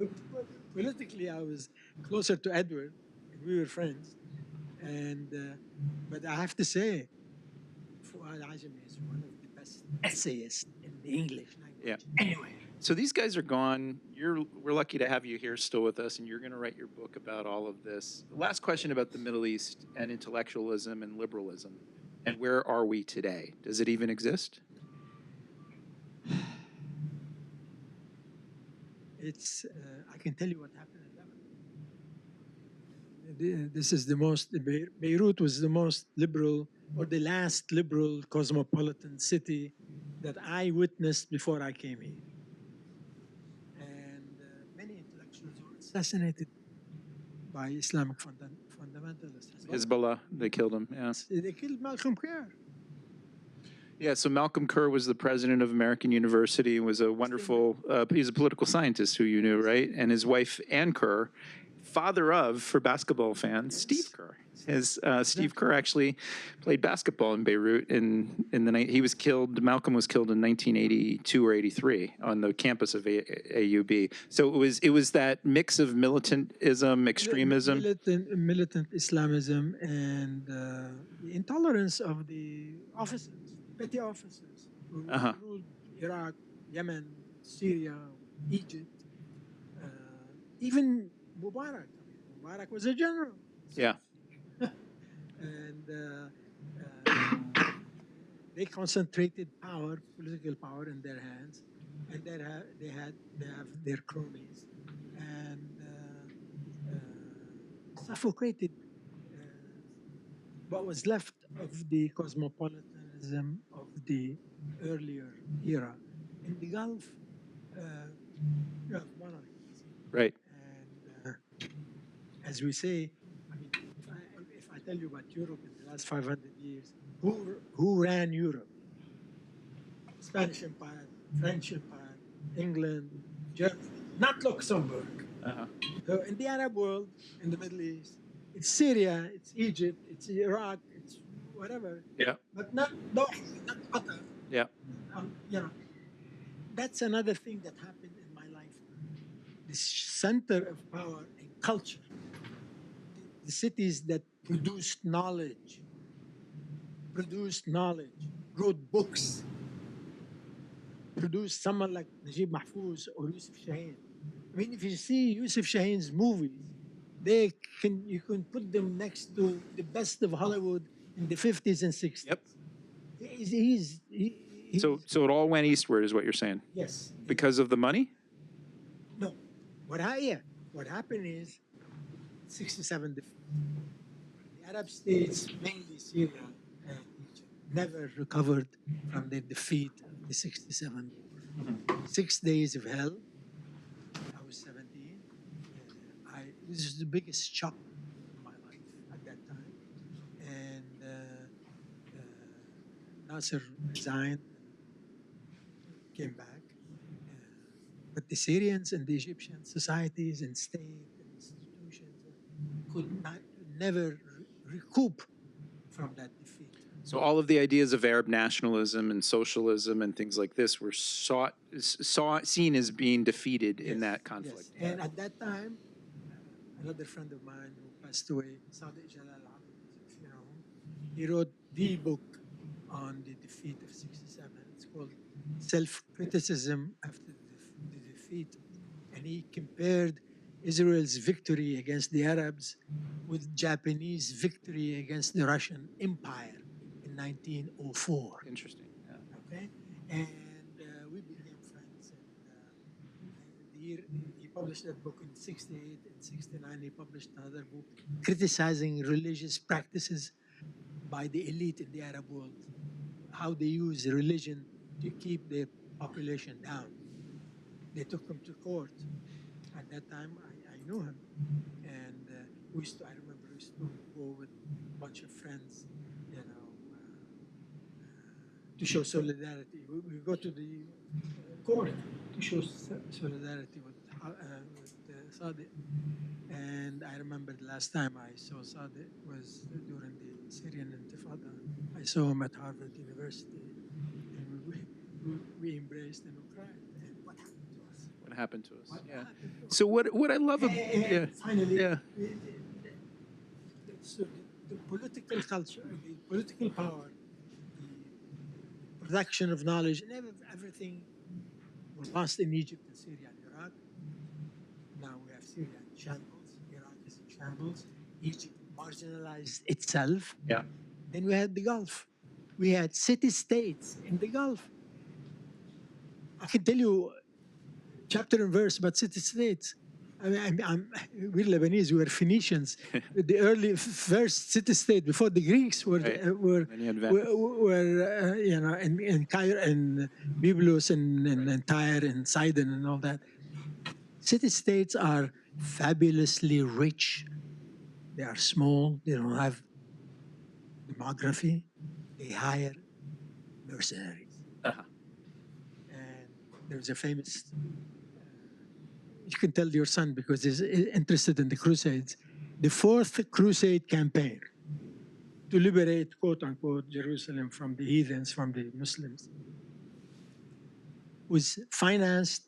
Politically, I was closer to Edward, and we were friends. And but I have to say, Fuad Ajami is one of the best essayists in the English language. Yeah. Anyway. So these guys are gone. We're lucky to have you here still with us, and you're going to write your book about all of this. Last question about the Middle East and intellectualism and liberalism. And where are we today? Does it even exist? It's, I can tell you what happened in Lebanon. This is the most, Beirut was the most liberal, or the last liberal cosmopolitan city that I witnessed before I came here. And many intellectuals were assassinated by Islamic fundamentalists as well. Hezbollah, they killed him. Yeah. They killed Malcolm Kerr. Yeah, so Malcolm Kerr was the president of American University, was a wonderful, he's a political scientist who you knew, right? And his wife, Ann Kerr, father of, for basketball fans, Steve Kerr. Steve Kerr actually played basketball in Beirut in the night. He was killed, Malcolm was killed in 1982 or 83 on the campus of AUB. So it was that mix of militantism, extremism. Militant Islamism and the intolerance of the officers, petty officers who ruled Iraq, Yemen, Syria, Egypt, even Mubarak. Mubarak was a general. Yeah. And they concentrated power, political power, in their hands, and they have their cronies, and suffocated what was left of the cosmopolitanism of the earlier era. In the Gulf, you have monarchies, Right. and as we say, I mean, if I tell you about Europe in the last 500 years, who ran Europe? Spanish Empire, French Empire, England, Germany, not Luxembourg. So in the Arab world, in the Middle East, it's Syria, it's Egypt, it's Iraq, it's whatever. Yeah. But not Doha, not Qatar. Yeah. You know, that's another thing that happened in my lifetime. This center of power and culture. The cities that produced knowledge, wrote books, produced someone like Najib Mahfouz or Yusuf Shaheen. I mean, if you see Yusuf Shaheen's movies, you can put them next to the best of Hollywood in the 50s and 60s. Yep. So it all went eastward, is what you're saying? yes. Because of the money? No. What happened is 67, the Arab states, mainly Syria and Egypt, never recovered from their defeat of the 67 war. 6 days of hell. I was 17. This is the biggest shock in my life at that time. And Nasser resigned, came back. But the Syrians and the Egyptian societies and state and institutions could never recoup from that defeat. So all of the ideas of Arab nationalism and socialism and things like this were seen as being defeated in that conflict. Yes. And at that time, another friend of mine who passed away, Sadiq Jalal Abid, if you know him, he wrote the book on the defeat of 67. It's called Self-Criticism After the Defeat. And he compared Israel's victory against the Arabs with Japanese victory against the Russian Empire in 1904. Interesting. Yeah. Okay, and we became friends. And he published that book in '68 and '69. He published another book criticizing religious practices by the elite in the Arab world, how they use religion to keep their population down. They took him to court. At that time, I knew him, and I remember we used to go with a bunch of friends, you know, to show solidarity. We go to the court to show solidarity with Sadiq. And I remember the last time I saw Sadiq was during the Syrian Intifada. I saw him at Harvard University, and we embraced and we cried. And what happened to us? What happened to us? What Yeah. happened to us? So what I love about Finally, yeah. So the political culture, the political power, the production of knowledge, and everything was lost in Egypt and Syria and Iraq. Now we have Syria in shambles, Iraq is in shambles, Egypt marginalized itself. Yeah. Then we had the Gulf. We had city-states in the Gulf. I can tell you chapter and verse about city-states. I mean, we're Lebanese. We're Phoenicians. The early first city-state before the Greeks were Right. were Then you had Venice. you know, in Cairo and Byblos and Tyre and Sidon and all that. City-states are fabulously rich. They are small. They don't have demography. They hire mercenaries. Uh-huh. And there's a famous, you can tell your son because he's interested in the Crusades, the Fourth Crusade campaign to liberate, quote unquote, Jerusalem from the heathens, from the Muslims, was financed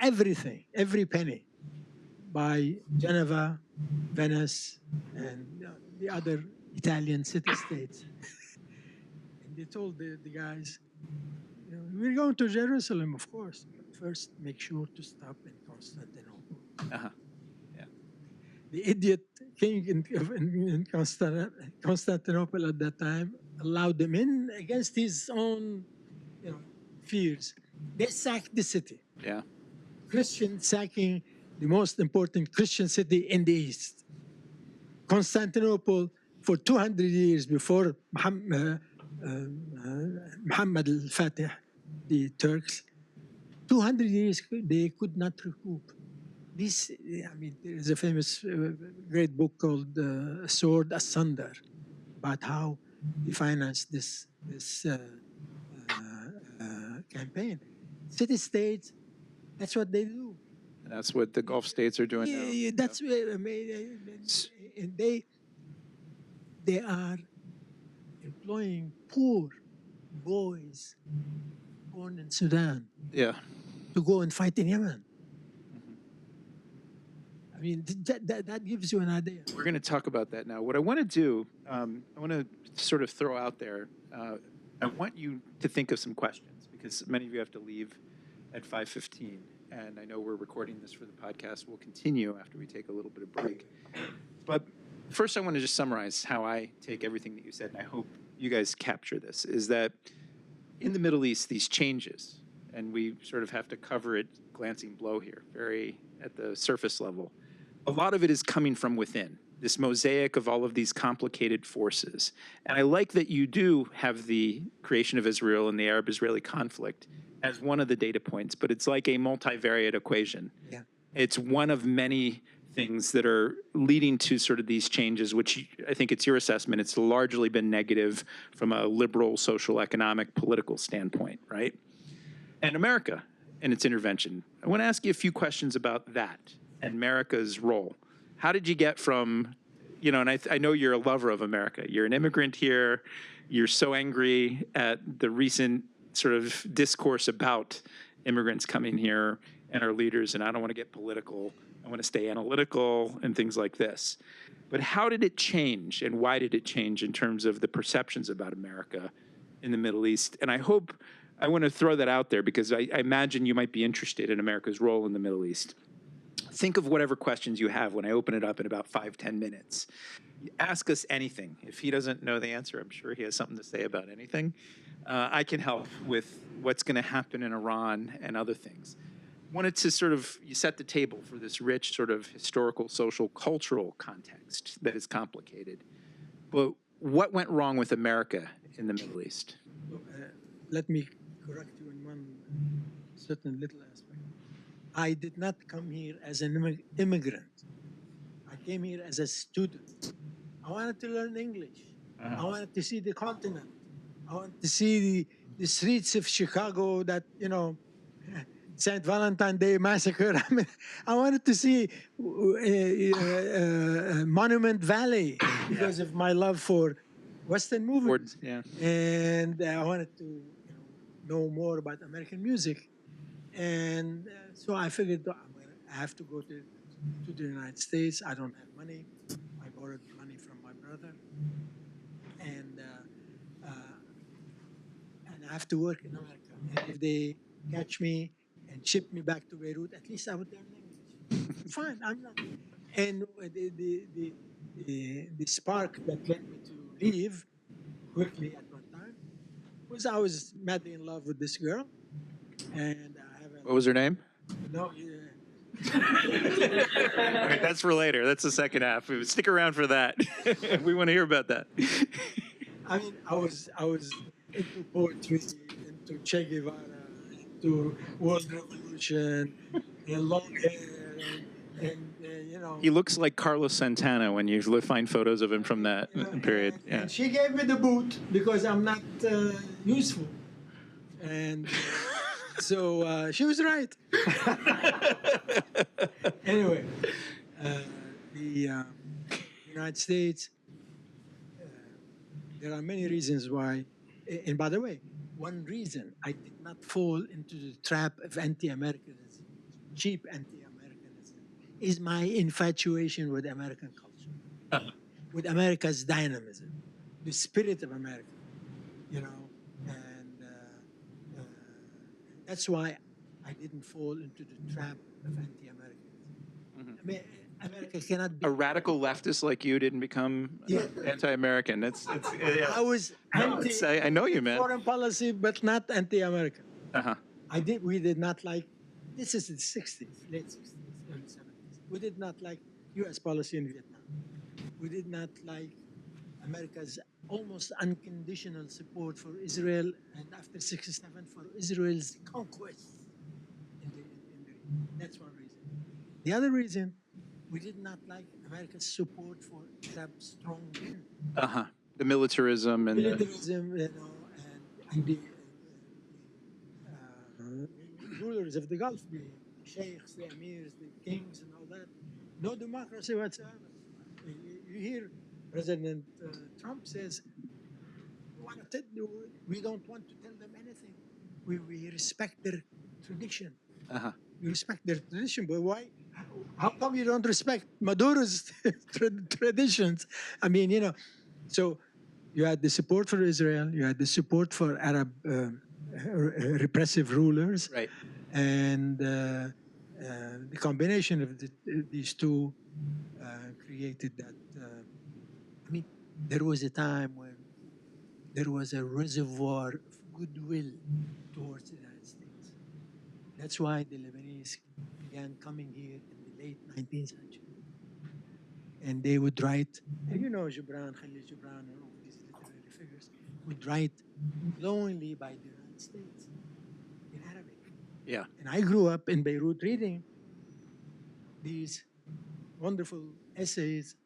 everything, every penny, by Geneva, Venice, and the other Italian city-states. And they told the guys, you know, we're going to Jerusalem, of course, but first make sure to stop in Constantinople. Uh-huh. Yeah. The idiot king in Constantinople at that time allowed them in against his own, you know, fears. They sacked the city. Yeah. Christians sacking the most important Christian city in the East. Constantinople, for 200 years before Muhammad al-Fatih, the Turks, 200 years they could not recoup. This, I mean, there is a famous great book called Sword Asunder about how he financed this campaign. City-states, that's what they do. And that's what the Gulf states are doing now. Yeah, that's I mean, and they are employing poor boys born in Sudan Yeah. to go and fight in Yemen. I mean, that gives you an idea. We're going to talk about that now. What I want to do, I want to sort of throw out there, I want you to think of some questions because many of you have to leave at 5:15. And I know we're recording this for the podcast. We'll continue after we take a little bit of break. But first, I want to just summarize how I take everything that you said, and I hope you guys capture this, is that in the Middle East, these changes, and we sort of have to cover it glancing blow here, very at the surface level. A lot of it is coming from within, this mosaic of all of these complicated forces. And I like that you do have the creation of Israel and the Arab-Israeli conflict as one of the data points, but it's like a multivariate equation. Yeah. It's one of many things that are leading to sort of these changes, which I think it's your assessment, it's largely been negative from a liberal, social, economic, political standpoint, right? And America and its intervention. I want to ask you a few questions about that and America's role. How did you get from, you know, and I know you're a lover of America. You're an immigrant here. You're so angry at the recent sort of discourse about immigrants coming here and our leaders, and I don't want to get political. I want to stay analytical and things like this. But how did it change, and why did it change in terms of the perceptions about America in the Middle East? And I want to throw that out there because I imagine you might be interested in America's role in the Middle East. Think of whatever questions you have when I open it up in about 5-10 minutes. Ask us anything. If he doesn't know the answer, I'm sure he has something to say about anything. I can help with what's going to happen in Iran and other things. Wanted to sort of, you set the table for this rich sort of historical, social, cultural context that is complicated. But what went wrong with America in the Middle East? Let me correct you in one certain little aspect. I did not come here as an immigrant. I came here as a student. I wanted to learn English. I wanted to see the continent. I wanted to see the streets of Chicago that, you know, St. Valentine's Day Massacre. I mean, I wanted to see Monument Valley because of my love for Western movies. Yeah. And I wanted to know more about American music. And so I figured I have to go to the United States. I don't have money. I borrowed money from my brother. And I have to work in America. And if they catch me and ship me back to Beirut, at least I would learn English. Fine, I'm not. And the spark that led me to leave quickly at one time was I was madly in love with this girl. And I have What was her name? no, All right, that's for later. That's the second half. Stick around for that. We want to hear about that. I mean, I was into poetry, into Che Guevara, into world revolution, and long hair, and you know. He looks like Carlos Santana when you find photos of him from that period. And, Yeah. and she gave me the boot because I'm not useful, and so she was right. Anyway, the United States. There are many reasons why. And by the way, one reason I did not fall into the trap of anti-Americanism, cheap anti-Americanism, is my infatuation with American culture, with America's dynamism, the spirit of America, you know, and that's why I didn't fall into the trap of anti-Americanism. I mean, America cannot be. A radical leftist like you didn't become anti-American. It's yeah. I was I know you, man. foreign policy, but not anti-American. Uh-huh. We did not like, this is the 60s, late 60s, early 70s. We did not like U.S. policy in Vietnam. We did not like America's almost unconditional support for Israel, and after 67 for Israel's conquest in the region. That's one reason. The other reason, we did not like America's support for Arab strong men. Uh-huh. The militarism and Militarism, you know, and the rulers of the Gulf, the sheikhs, the emirs, the kings, and all that. No democracy whatsoever. You hear President Trump says, we don't want to tell them anything. We respect their tradition. uh-huh. You respect their tradition, but why? How come you don't respect Maduro's traditions? I mean, you know, so you had the support for Israel, you had the support for Arab repressive rulers, Right. and the combination of these two created that. I mean, there was a time when there was a reservoir of goodwill towards the United States. That's why the Lebanese began coming here in the late 19th century. And they would write, and you know Gibran, Khalil Gibran, and all these literary figures, would write glowingly by the United States in Arabic. Yeah. And I grew up in Beirut reading these wonderful essays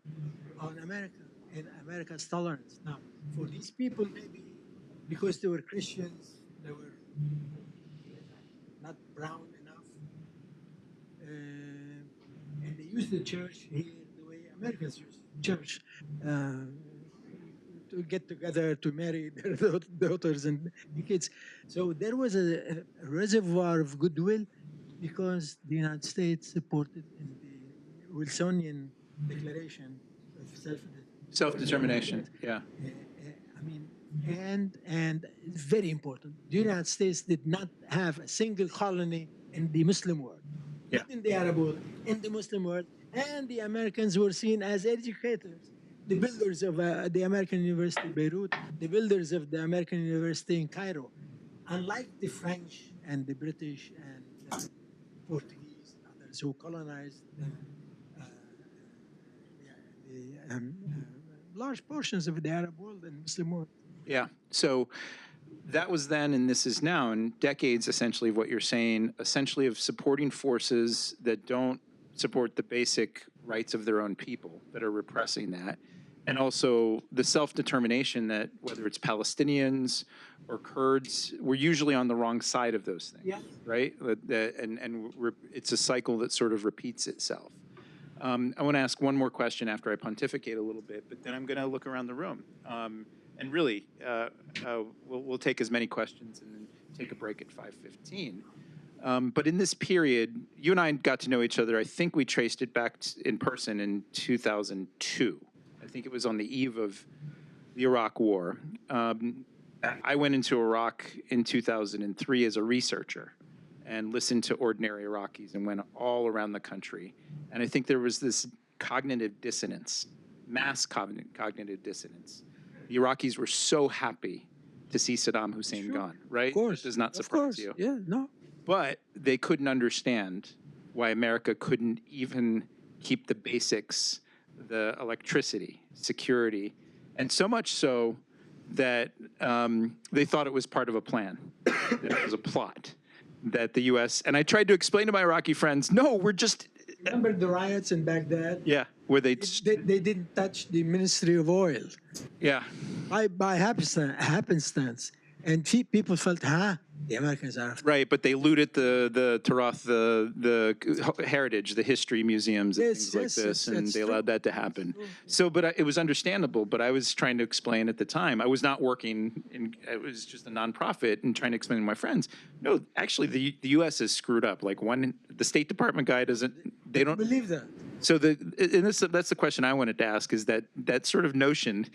on America and America's tolerance. Now, for these people, maybe because they were Christians, they were not brown enough, and they used the church here the way Americans use church to get together to marry their daughters and the kids. So there was a reservoir of goodwill because the United States supported in the Wilsonian Declaration of Self-determination. Yeah. I mean, and it's very important. The United States did not have a single colony in the Muslim world, not in the Arab world, in the Muslim world, and the Americans were seen as educators, the builders of the American University Beirut, the builders of the American University in Cairo, unlike the French and the British and the Portuguese and others who colonized large portions of the Arab world and Muslim world. Yeah. So that was then and this is now, and decades essentially of what you're saying, essentially of supporting forces that don't support the basic rights of their own people, that are repressing that. And also the self-determination that whether it's Palestinians or Kurds, we're usually on the wrong side of those things, right? It's a cycle that sort of repeats itself. I want to ask one more question after I pontificate a little bit, but then I'm going to look around the room. And really, we'll take as many questions and then take a break at 5:15. But in this period, you and I got to know each other. I think we traced it back in person in 2002. I think it was on the eve of the Iraq War. I went into Iraq in 2003 as a researcher and listened to ordinary Iraqis and went all around the country. And I think there was this cognitive dissonance, mass cognitive dissonance. The Iraqis were so happy to see Saddam Hussein gone, right? Of course. It does not surprise you. Yeah, no. But they couldn't understand why America couldn't even keep the basics, the electricity, security, and so much so that they thought it was part of a plan, that it was a plot, that the U.S. And I tried to explain to my Iraqi friends, no, we're just Remember the riots in Baghdad? yeah, where They didn't touch the Ministry of Oil yeah. by happenstance. And people felt, the Americans are after. Right, but they looted the Tarath, the heritage, the history museums and things like this, and they allowed that to happen. So, but it was understandable. But I was trying to explain at the time. I was not working it was just a nonprofit, and trying to explain to my friends. No, actually, the U.S. is screwed up. Like the State Department guy doesn't. They don't believe that. So that's the question I wanted to ask, is that sort of notion.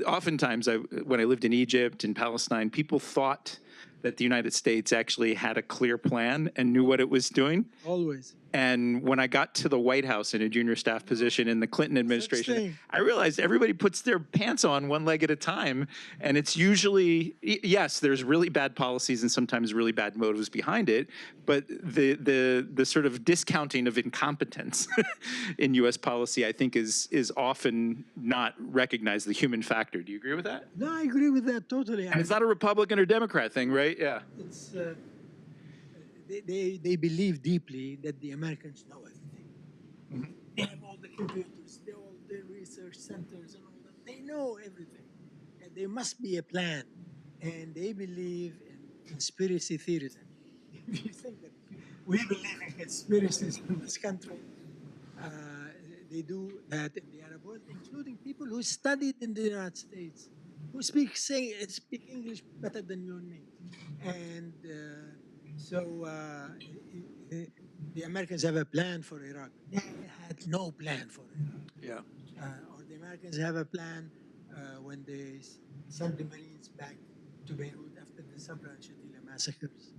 Oftentimes, when I lived in Egypt and Palestine, people thought that the United States actually had a clear plan and knew what it was doing. Always. And when I got to the White House in a junior staff position in the Clinton administration, I realized everybody puts their pants on one leg at a time. And it's usually, yes, there's really bad policies and sometimes really bad motives behind it. But the sort of discounting of incompetence in U.S. policy, I think, is often not recognized, the human factor. Do you agree with that? No, I agree with that totally. And it's not a Republican or Democrat thing, right? Yeah. It's, they believe deeply that the Americans know everything. Mm-hmm. They have all the computers, they have all the research centers and all that. They know everything. And there must be a plan. And they believe in conspiracy theories. If you think that we believe in conspiracies in this country, they do that in the Arab world, including people who studied in the United States, who speak English better than you and me. And so the Americans have a plan for Iraq. They had no plan for Iraq. Yeah. Or the Americans have a plan when they sent the Marines back to Beirut after the Sabra and Shatila massacres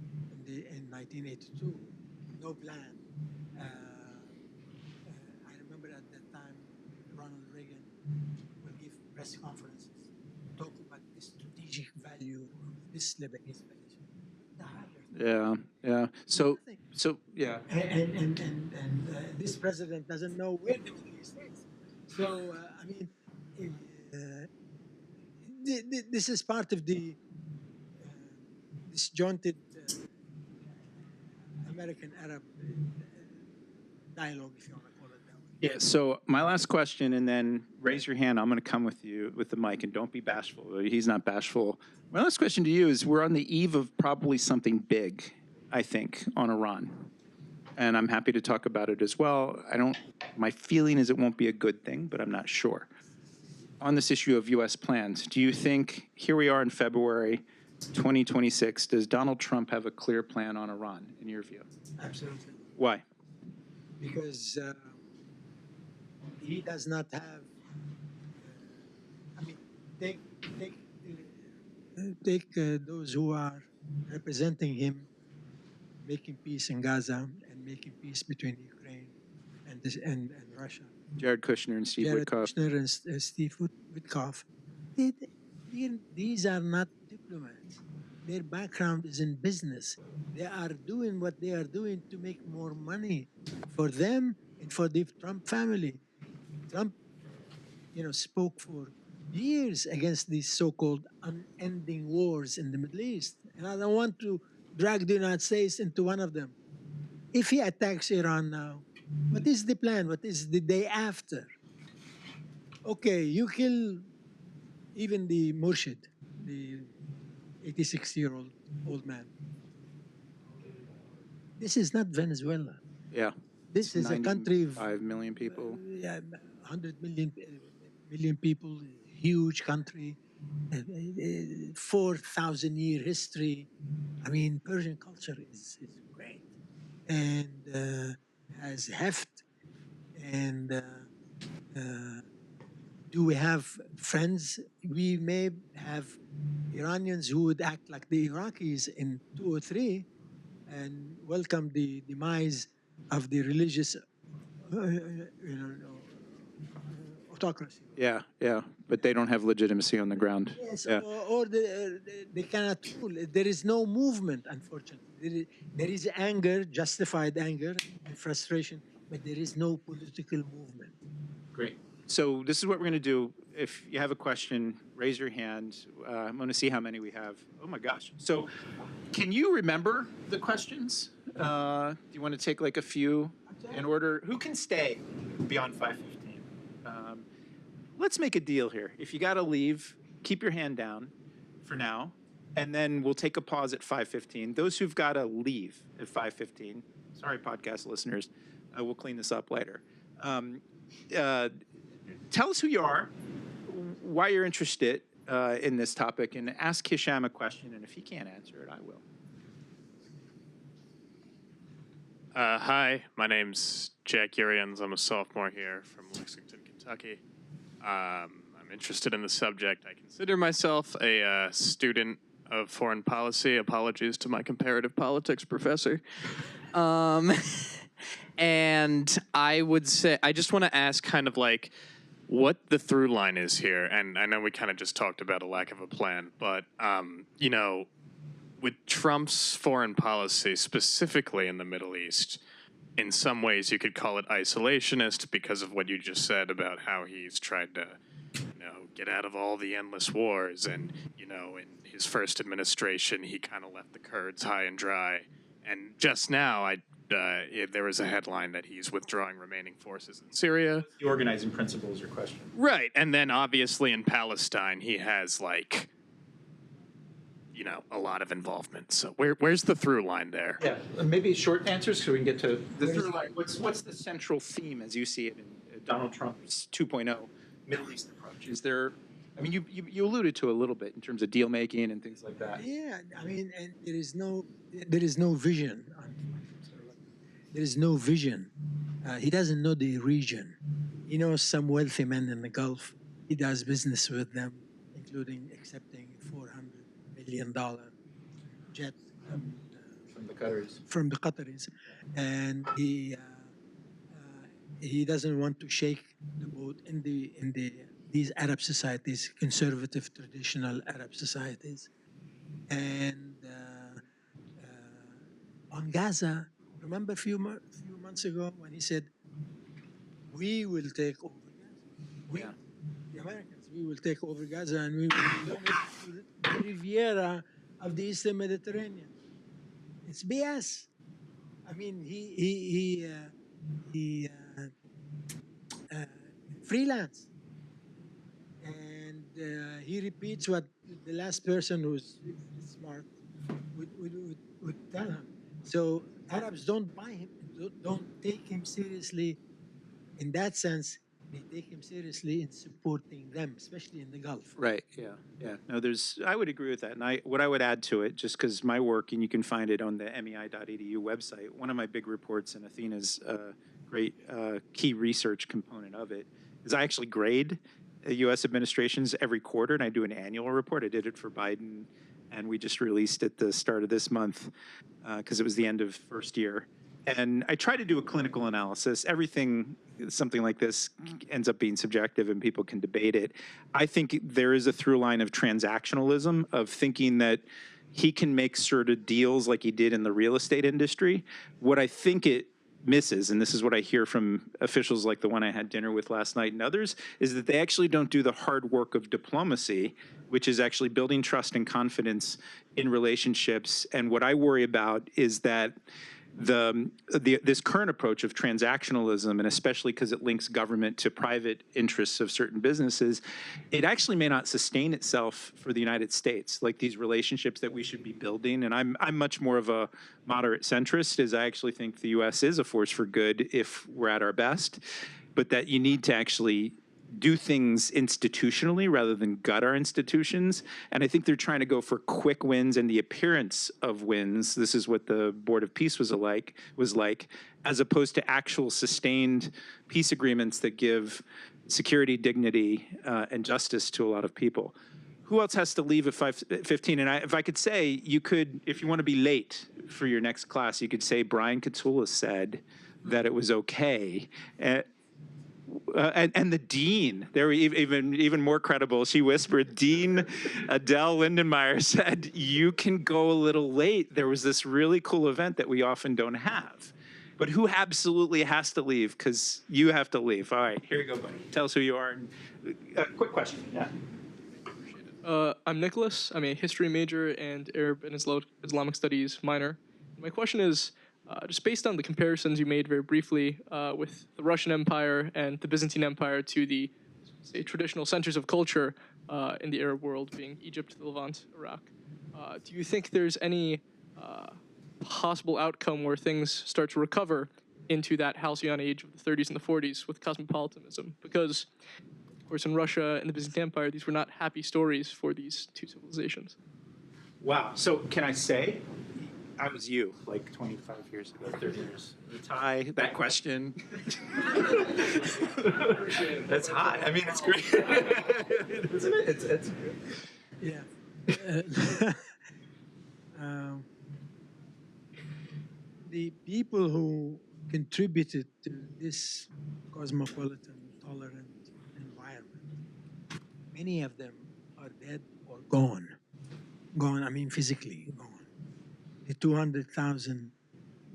in 1982. No plan. I remember at that time, Ronald Reagan would give press conferences, talk about the strategic value of this Lebanese peninsula. Yeah. So yeah. And this president doesn't know where the Middle East is. So I mean, this is part of the disjointed American-Arab dialogue, if you want to call it that way. Yeah, so my last question, and then raise your hand. I'm going to come with you with the mic, and don't be bashful. He's not bashful. My last question to you is, we're on the eve of probably something big, I think, on Iran. And I'm happy to talk about it as well. My feeling is it won't be a good thing, but I'm not sure. On this issue of U.S. plans, do you think, here we are in February 2026, does Donald Trump have a clear plan on Iran, in your view? Absolutely. Why? Because he does not have, take those who are representing him, making peace in Gaza and making peace between Ukraine and Russia. Jared Kushner and Steve Witkoff. Kushner and Steve Witkoff. These are not diplomats. Their background is in business. They are doing what they are doing to make more money for them and for the Trump family. Trump, spoke for years against these so-called unending wars in the Middle East. And I don't want to drag the United States into one of them. If he attacks Iran now, what is the plan? What is the day after? Okay, you kill even the Murshid, the 86-year-old man. This is not Venezuela. Yeah. This is a country of 5 million people. 100 million people, huge country, 4,000-year history. I mean, Persian culture is great and has heft. And do we have friends? We may have Iranians who would act like the Iraqis in 2003 and welcome the demise of the religious kleptocracy. Yeah, yeah, but they don't have legitimacy on the ground. Yes, Yeah. or they cannot rule. There is no movement, unfortunately. There is anger, justified anger and frustration, but there is no political movement. Great. So this is what we're going to do. If you have a question, raise your hand. I'm going to see how many we have. Oh my gosh. So can you remember the questions? Do you want to take like a few in order? Who can stay beyond 5:15? Let's make a deal here. If you got to leave, keep your hand down for now, and then we'll take a pause at 5:15. Those who've got to leave at 5:15, sorry, podcast listeners, we'll clean this up later. Tell us who you are, why you're interested in this topic, and ask Hisham a question, and if he can't answer it, I will. Hi, my name's Jack Urians. I'm a sophomore here from Lexington, Kentucky. I'm interested in the subject. I consider myself a student of foreign policy. Apologies to my comparative politics professor. And I would say, I just want to ask kind of like what the through line is here. And I know we kind of just talked about a lack of a plan, but, you know, with Trump's foreign policy, specifically in the Middle East, in some ways you could call it isolationist because of what you just said about how he's tried to, you know, get out of all the endless wars. And, you know, in his first administration, he kind of left the Kurds high and dry. And just now, there was a headline that he's withdrawing remaining forces in Syria. The organizing principle is your question. Right. And then obviously in Palestine, he has like, you know, a lot of involvement. So where's the through line there? Yeah, maybe short answers so we can get to the through line. What's the central theme as you see it in Donald Trump's 2.0 Middle East approach? Is there, I mean, you alluded to a little bit in terms of deal making and things like that. Yeah, I mean, and there is no vision. There is no vision. He doesn't know the region. He knows some wealthy men in the Gulf. He does business with them, including accepting $400 million jet From the Qataris. from the Qataris, and he doesn't want to shake the boat in these Arab societies, conservative, traditional Arab societies, and on Gaza. Remember a few months ago when he said, "We will take over Gaza. The Americans, we will take over Gaza, and we will bring it to the Riviera of the Eastern Mediterranean." It's BS. I mean, he freelance, and he repeats what the last person who's smart would tell him. So Arabs don't buy him, don't take him seriously. In that sense, they take him seriously in supporting them, especially in the Gulf. Right. Yeah. Yeah. No, I would agree with that. And what I would add to it, just because my work, and you can find it on the mei.edu website, one of my big reports, and Athena's great key research component of it, is I actually grade U.S. administrations every quarter, and I do an annual report. I did it for Biden, and we just released it the start of this month because it was the end of first year. And I try to do a clinical analysis. Everything, something like this, ends up being subjective and people can debate it. I think there is a through line of transactionalism, of thinking that he can make sort of deals like he did in the real estate industry. What I think it misses, and this is what I hear from officials like the one I had dinner with last night and others, is that they actually don't do the hard work of diplomacy, which is actually building trust and confidence in relationships. And what I worry about is that this current approach of transactionalism, and especially because it links government to private interests of certain businesses, it actually may not sustain itself for the United States, like these relationships that we should be building. And I'm much more of a moderate centrist, as I actually think the U.S. is a force for good if we're at our best, but that you need to actually do things institutionally rather than gut our institutions. And I think they're trying to go for quick wins and the appearance of wins. This is what the Board of Peace was like, as opposed to actual sustained peace agreements that give security, dignity, and justice to a lot of people. Who else has to leave at 5:15? And if I could say, you could, if you want to be late for your next class, you could say Brian Katulis said that it was okay. and the dean, they were even more credible. She whispered, Dean Adele Lindenmeyer said, you can go a little late. There was this really cool event that we often don't have. But who absolutely has to leave? Because you have to leave. All right, here you go, buddy. Tell us who you are. Quick question. Yeah. I'm Nicholas. I'm a history major and Arab and Islamic studies minor. My question is, just based on the comparisons you made very briefly with the Russian Empire and the Byzantine Empire to the, say, traditional centers of culture in the Arab world, being Egypt, the Levant, Iraq, do you think there's any possible outcome where things start to recover into that halcyon age of the 30s and the 40s with cosmopolitanism? Because, of course, in Russia and the Byzantine Empire, these were not happy stories for these two civilizations. Wow. So can I say, I was you like 25 years ago, 30 years. The tie, that question. That's hot. I mean, it's great. Isn't it? It's good. Yeah. The people who contributed to this cosmopolitan, tolerant environment, many of them are dead or gone. Gone, I mean physically gone. The 200,000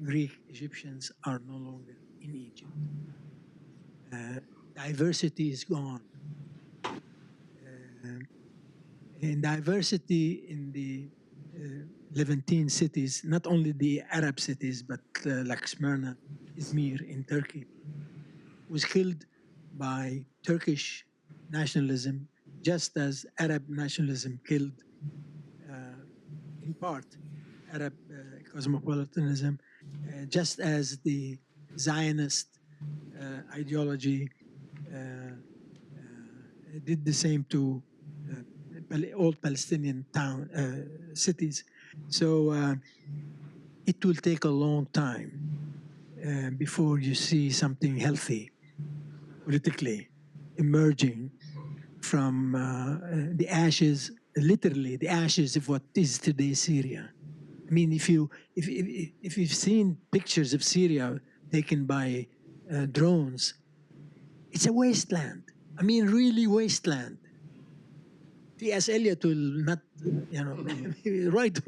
Greek Egyptians are no longer in Egypt. Diversity is gone. And diversity in the Levantine cities, not only the Arab cities, but like Smyrna, Izmir in Turkey, was killed by Turkish nationalism, just as Arab nationalism killed, in part, Arab cosmopolitanism, just as the Zionist ideology did the same to all Palestinian cities. So it will take a long time before you see something healthy politically emerging from the ashes, literally the ashes of what is today Syria. I mean, if you've seen pictures of Syria taken by drones, it's a wasteland. I mean, really wasteland. T.S. Eliot will not, write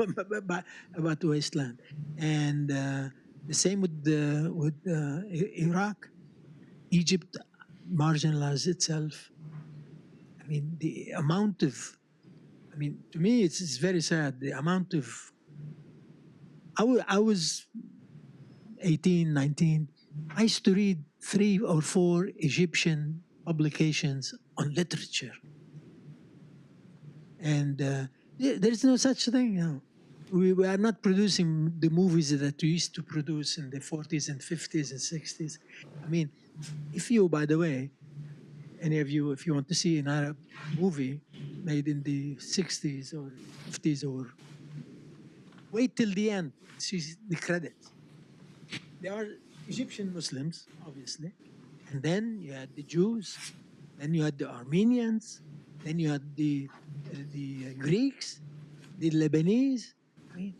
about wasteland, and the same with Iraq. Egypt marginalized itself. I mean, the amount of, to me, it's very sad. The amount of, I was 18, 19. I used to read 3 or 4 Egyptian publications on literature. And there is no such thing now. We are not producing the movies that we used to produce in the 40s and 50s and 60s. I mean, if you, by the way, any of you, if you want to see an Arab movie made in the 60s or 50s, or wait till the end, see the credits. They are Egyptian Muslims, obviously. And then you had the Jews, then you had the Armenians, then you had the Greeks, the Lebanese. I mean,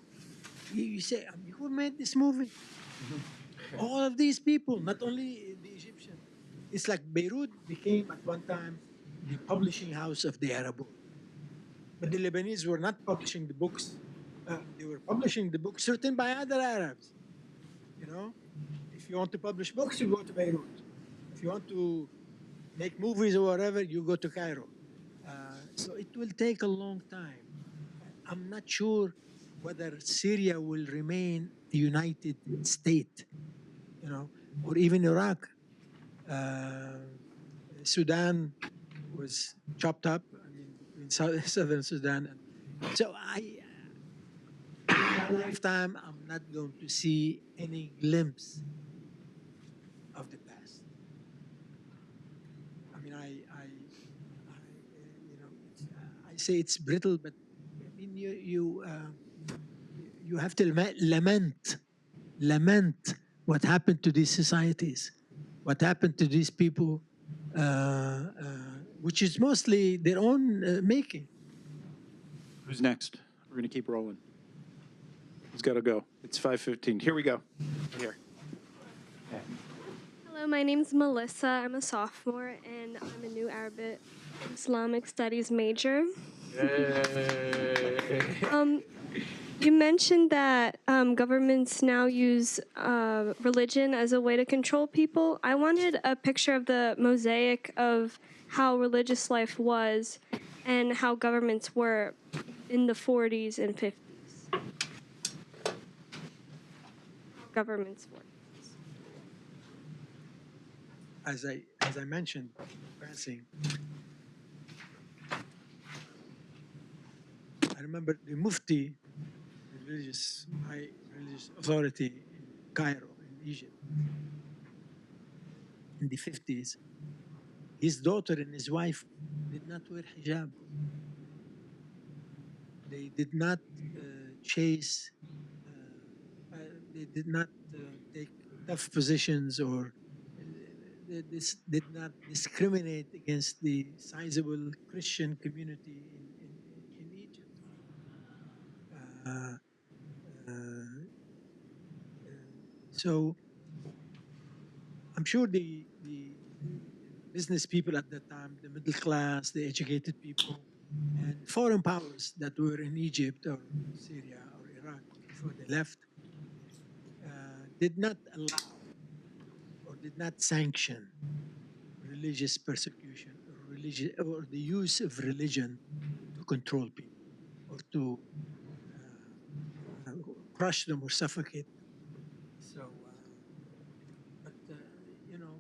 you say, who made this movie? Mm-hmm. All of these people, not only the Egyptian. It's like Beirut became at one time the publishing house of the Arab world. But the Lebanese were not publishing the books. They were publishing the books written by other Arabs. If you want to publish books, you go to Beirut. If you want to make movies or whatever, you go to Cairo. So it will take a long time. I'm not sure whether Syria will remain a united state, or even Iraq. Sudan was chopped up, between southern Sudan. So in my lifetime, I'm not going to see any glimpse of the past. I mean, I say it's brittle, but I mean, you have to lament what happened to these societies, what happened to these people, which is mostly their own making. Who's next? We're going to keep rolling. Who's got to go? It's 5:15. Here we go. Here. Hello, Hello, my name's Melissa. I'm a sophomore and I'm a new Arabic Islamic Studies major. Um, you mentioned that governments now use religion as a way to control people. I wanted a picture of the mosaic of how religious life was and how governments were in the 40s and 50s. Governments were. As I mentioned, passing, I remember the Mufti, the high religious authority in Cairo, in Egypt, in the 50s. His daughter and his wife did not wear hijab. They did not chase, they did not take tough positions or this did not discriminate against the sizable Christian community in Egypt. Uh, uh, so I'm sure the business people at that time, the middle class, the educated people, and foreign powers that were in Egypt or Syria or Iraq before they left did not allow or did not sanction religious persecution or the use of religion to control people or to crush them or suffocate them. So, but you know,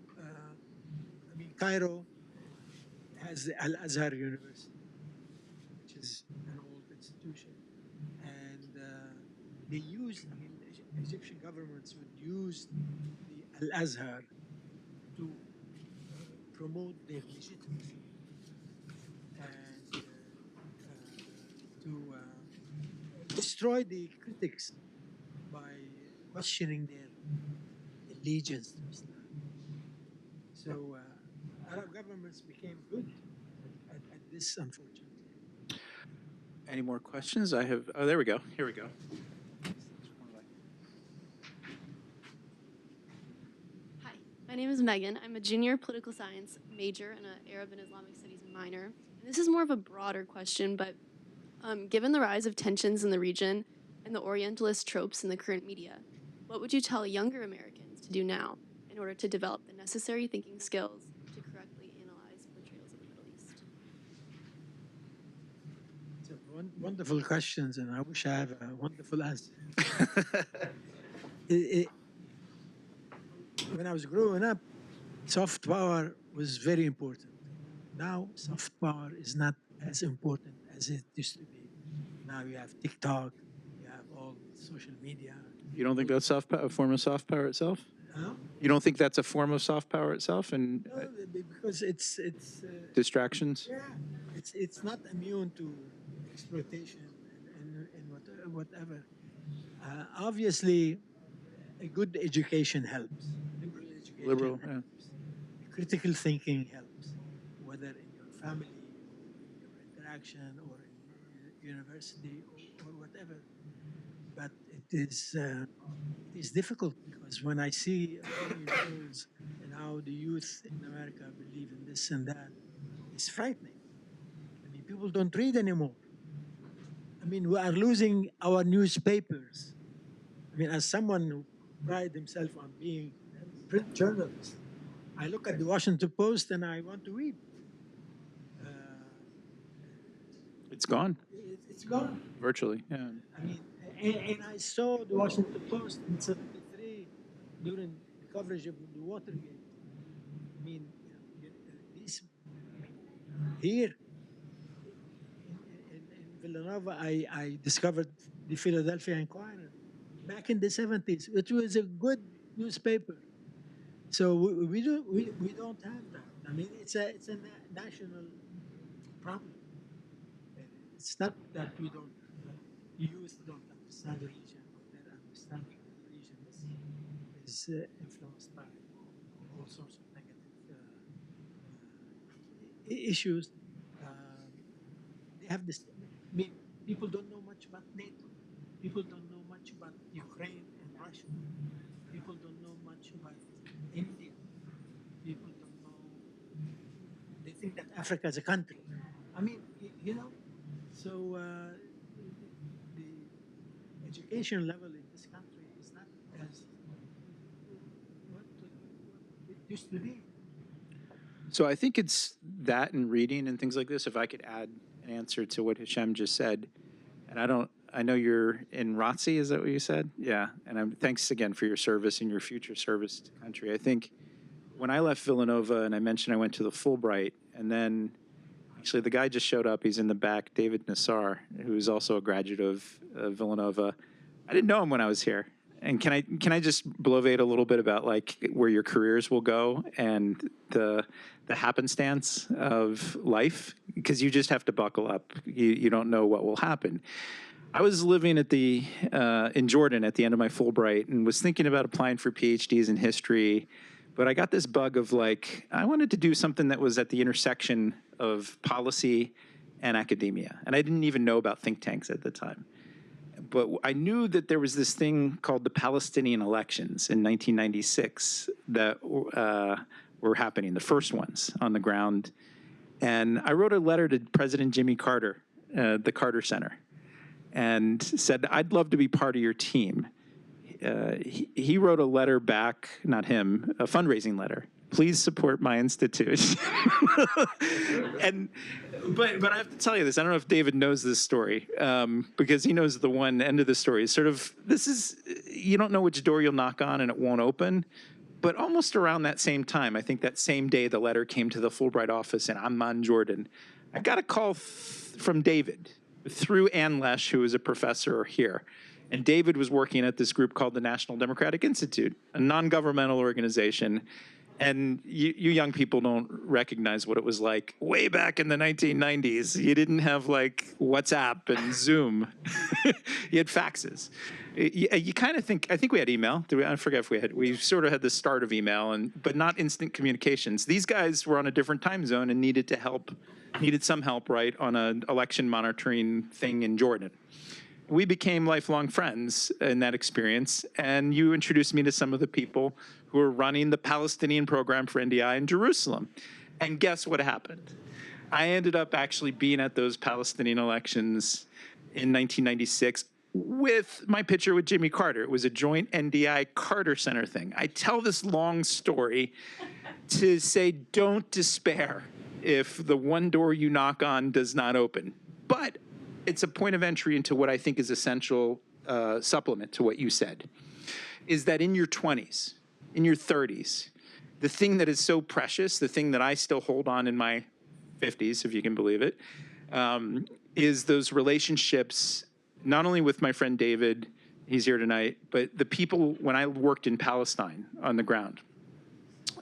I mean, Cairo has the Al Azhar University, which is an old institution, and they use. I mean, the Egyptian governments would use the Al Azhar to promote their legitimacy and to destroy the critics by questioning their allegiance to Islam. So Arab governments became good at this, unfortunately. Any more questions? I have. Oh, there we go. Here we go. Hi, my name is Megan. I'm a junior political science major and an Arab and Islamic studies minor. And this is more of a broader question, but given the rise of tensions in the region and the Orientalist tropes in the current media, what would you tell younger Americans to do now in order to develop the necessary thinking skills to correctly analyze portrayals of the Middle East? It's a wonderful questions, and I wish I have a wonderful answer. When I was growing up, soft power was very important. Now, soft power is not as important as it used to be. Now you have TikTok, you have all social media. You don't think that's a form of soft power itself? Huh? You don't think that's a form of soft power itself and No, because it's distractions? yeah, it's not immune to exploitation and whatever. Obviously, a good education helps. Liberal education Liberal, yeah. helps. Critical thinking helps, whether in your family, or in your interaction, or in university, or whatever. But it is difficult because when I see polls and how the youth in America believe in this and that, it's frightening. I mean, people don't read anymore. I mean, we are losing our newspapers. I mean, as someone who pride himself on being a print journalist, I look at the Washington Post and I want to weep. Uh, It's gone, it's gone. virtually, yeah. I mean, and I saw the Washington Post in '73 during the coverage of the Watergate. I mean, these here in Villanova, I discovered the Philadelphia Inquirer back in the '70s. It was a good newspaper. So we don't have that. I mean, it's a national problem. It's not that we don't youth don't understand religion, but their understanding of religion is influenced by all sorts of negative issues. Um, they have this. I mean, people don't know much about NATO. People don't know much about Ukraine and Russia. People don't know much about India. people don't know. They think that Africa is a country. I mean, you know, so the education level in this country is not as what it used to be. So I think it's that and reading and things like this. If I could add an answer to what Hisham just said, and I know you're in ROTC, is that what you said? Yeah, and thanks again for your service and your future service to the country. I think when I left Villanova, and I mentioned I went to the Fulbright, and then actually the guy just showed up. He's in the back, David Nassar, who's also a graduate of Villanova. I didn't know him when I was here. And can I just bloviate a little bit about like where your careers will go and the happenstance of life? Because you just have to buckle up. You don't know what will happen. I was living at in Jordan at the end of my Fulbright and was thinking about applying for PhDs in history, but I got this bug of like, I wanted to do something that was at the intersection of policy and academia. And I didn't even know about think tanks at the time. But I knew that there was this thing called the Palestinian elections in 1996 that were happening, the first ones on the ground. And I wrote a letter to President Jimmy Carter, the Carter Center, and said, I'd love to be part of your team. He wrote a letter back, not him, a fundraising letter. Please support my institute. But I have to tell you this. I don't know if David knows this story because he knows the one end of the story. It's sort of, you don't know which door you'll knock on and it won't open. But almost around that same time, I think that same day the letter came to the Fulbright office in Amman, Jordan, I got a call from David through Ann Lesh, who is a professor here. And David was working at this group called the National Democratic Institute, a non-governmental organization. And you young people don't recognize what it was like way back in the 1990s. You didn't have like WhatsApp and Zoom. You had faxes. You kind of think, I think we had email. I forget if we sort of had the start of email, but not instant communications. These guys were on a different time zone and needed some help, right, on an election monitoring thing in Jordan. We became lifelong friends in that experience, and you introduced me to some of the people who were running the Palestinian program for NDI in Jerusalem. And guess what happened? I ended up actually being at those Palestinian elections in 1996 with my picture with Jimmy Carter. It was a joint NDI Carter Center thing. I tell this long story to say, don't despair if the one door you knock on does not open. But it's a point of entry into what I think is essential supplement to what you said, is that in your 20s, in your 30s, the thing that is so precious, the thing that I still hold on in my 50s, if you can believe it, is those relationships, not only with my friend David, he's here tonight, but the people when I worked in Palestine on the ground.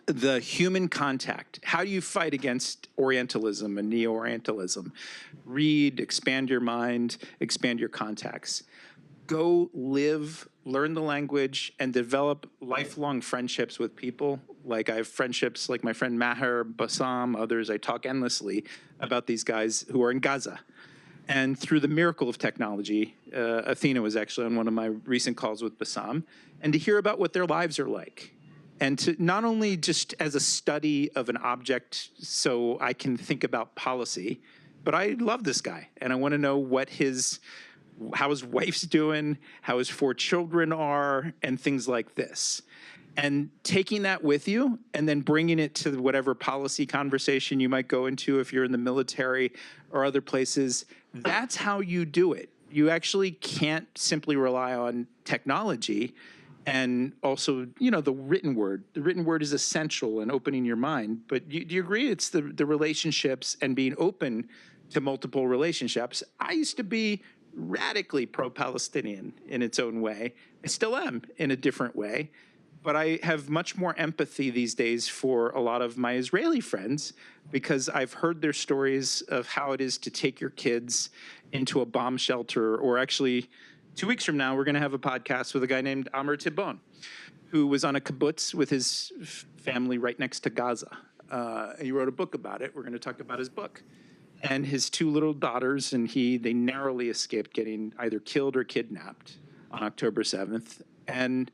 The human contact. How do you fight against Orientalism and Neo-Orientalism? Read, expand your mind, expand your contacts. Go live, learn the language, and develop lifelong friendships with people. Like I have friendships like my friend Maher, Bassam, others. I talk endlessly about these guys who are in Gaza. And through the miracle of technology, Athena was actually on one of my recent calls with Bassam, and to hear about what their lives are like. And to not only just as a study of an object so I can think about policy, but I love this guy and I want to know how his wife's doing, how his 4 children are, and things like this. And taking that with you and then bringing it to whatever policy conversation you might go into if you're in the military or other places, that's how you do it. You actually can't simply rely on technology. And also, the written word. The written word is essential in opening your mind. But do you agree it's the relationships and being open to multiple relationships? I used to be radically pro-Palestinian in its own way. I still am in a different way. But I have much more empathy these days for a lot of my Israeli friends because I've heard their stories of how it is to take your kids into a bomb shelter, or actually 2 weeks from now, we're going to have a podcast with a guy named Amr Tibon, who was on a kibbutz with his family right next to Gaza. He wrote a book about it. We're going to talk about his book. And his 2 little daughters and they narrowly escaped getting either killed or kidnapped on October 7th. And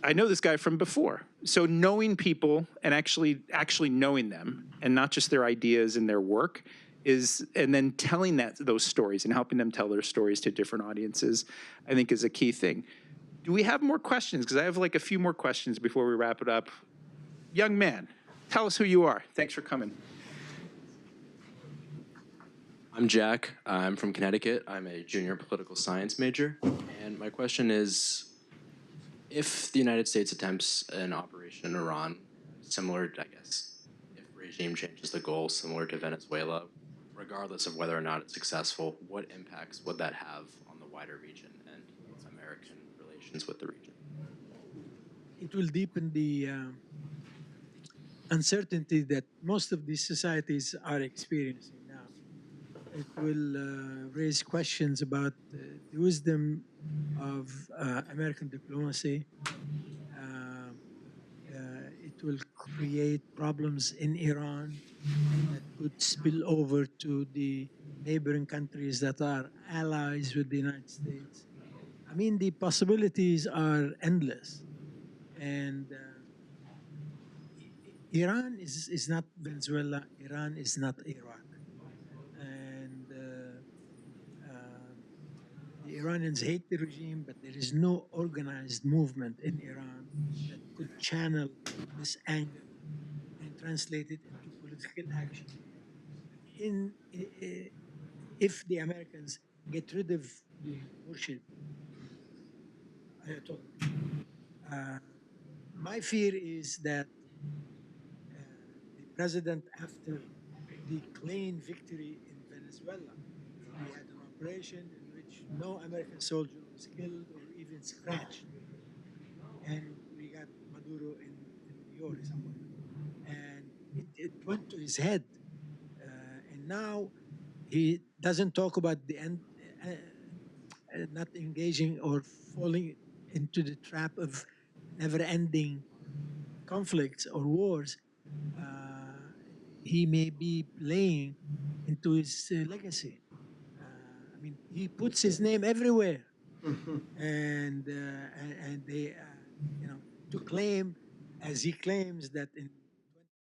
I know this guy from before. So knowing people and actually knowing them, and not just their ideas and their work, and then telling those stories and helping them tell their stories to different audiences, I think is a key thing. Do we have more questions? Because I have like a few more questions before we wrap it up. Young man, tell us who you are. Thanks for coming. I'm Jack. I'm from Connecticut. I'm a junior political science major. And my question is, if the United States attempts an operation in Iran, similar, I guess, if regime changes the goal, similar to Venezuela, regardless of whether or not it's successful, what impacts would that have on the wider region and American relations with the region? It will deepen the uncertainty that most of these societies are experiencing now. It will raise questions about the wisdom of American diplomacy. It will create problems in Iran that could spill over to the neighboring countries that are allies with the United States. I mean, the possibilities are endless. And Iran is not Venezuela. Iran is not Iraq. And the Iranians hate the regime, but there is no organized movement in Iran that could channel this anger and translate it into political action. If the Americans get rid of the Murshid, my fear is that the president, after the claimed victory in Venezuela, we had an operation in which no American soldier was killed or even scratched. And we got Maduro in New York somewhere. And it went to his head. And now he doesn't talk about the end, not engaging or falling into the trap of never-ending conflicts or wars. He may be playing into his legacy. I mean, he puts his name everywhere, and they, to claim, as he claims, that in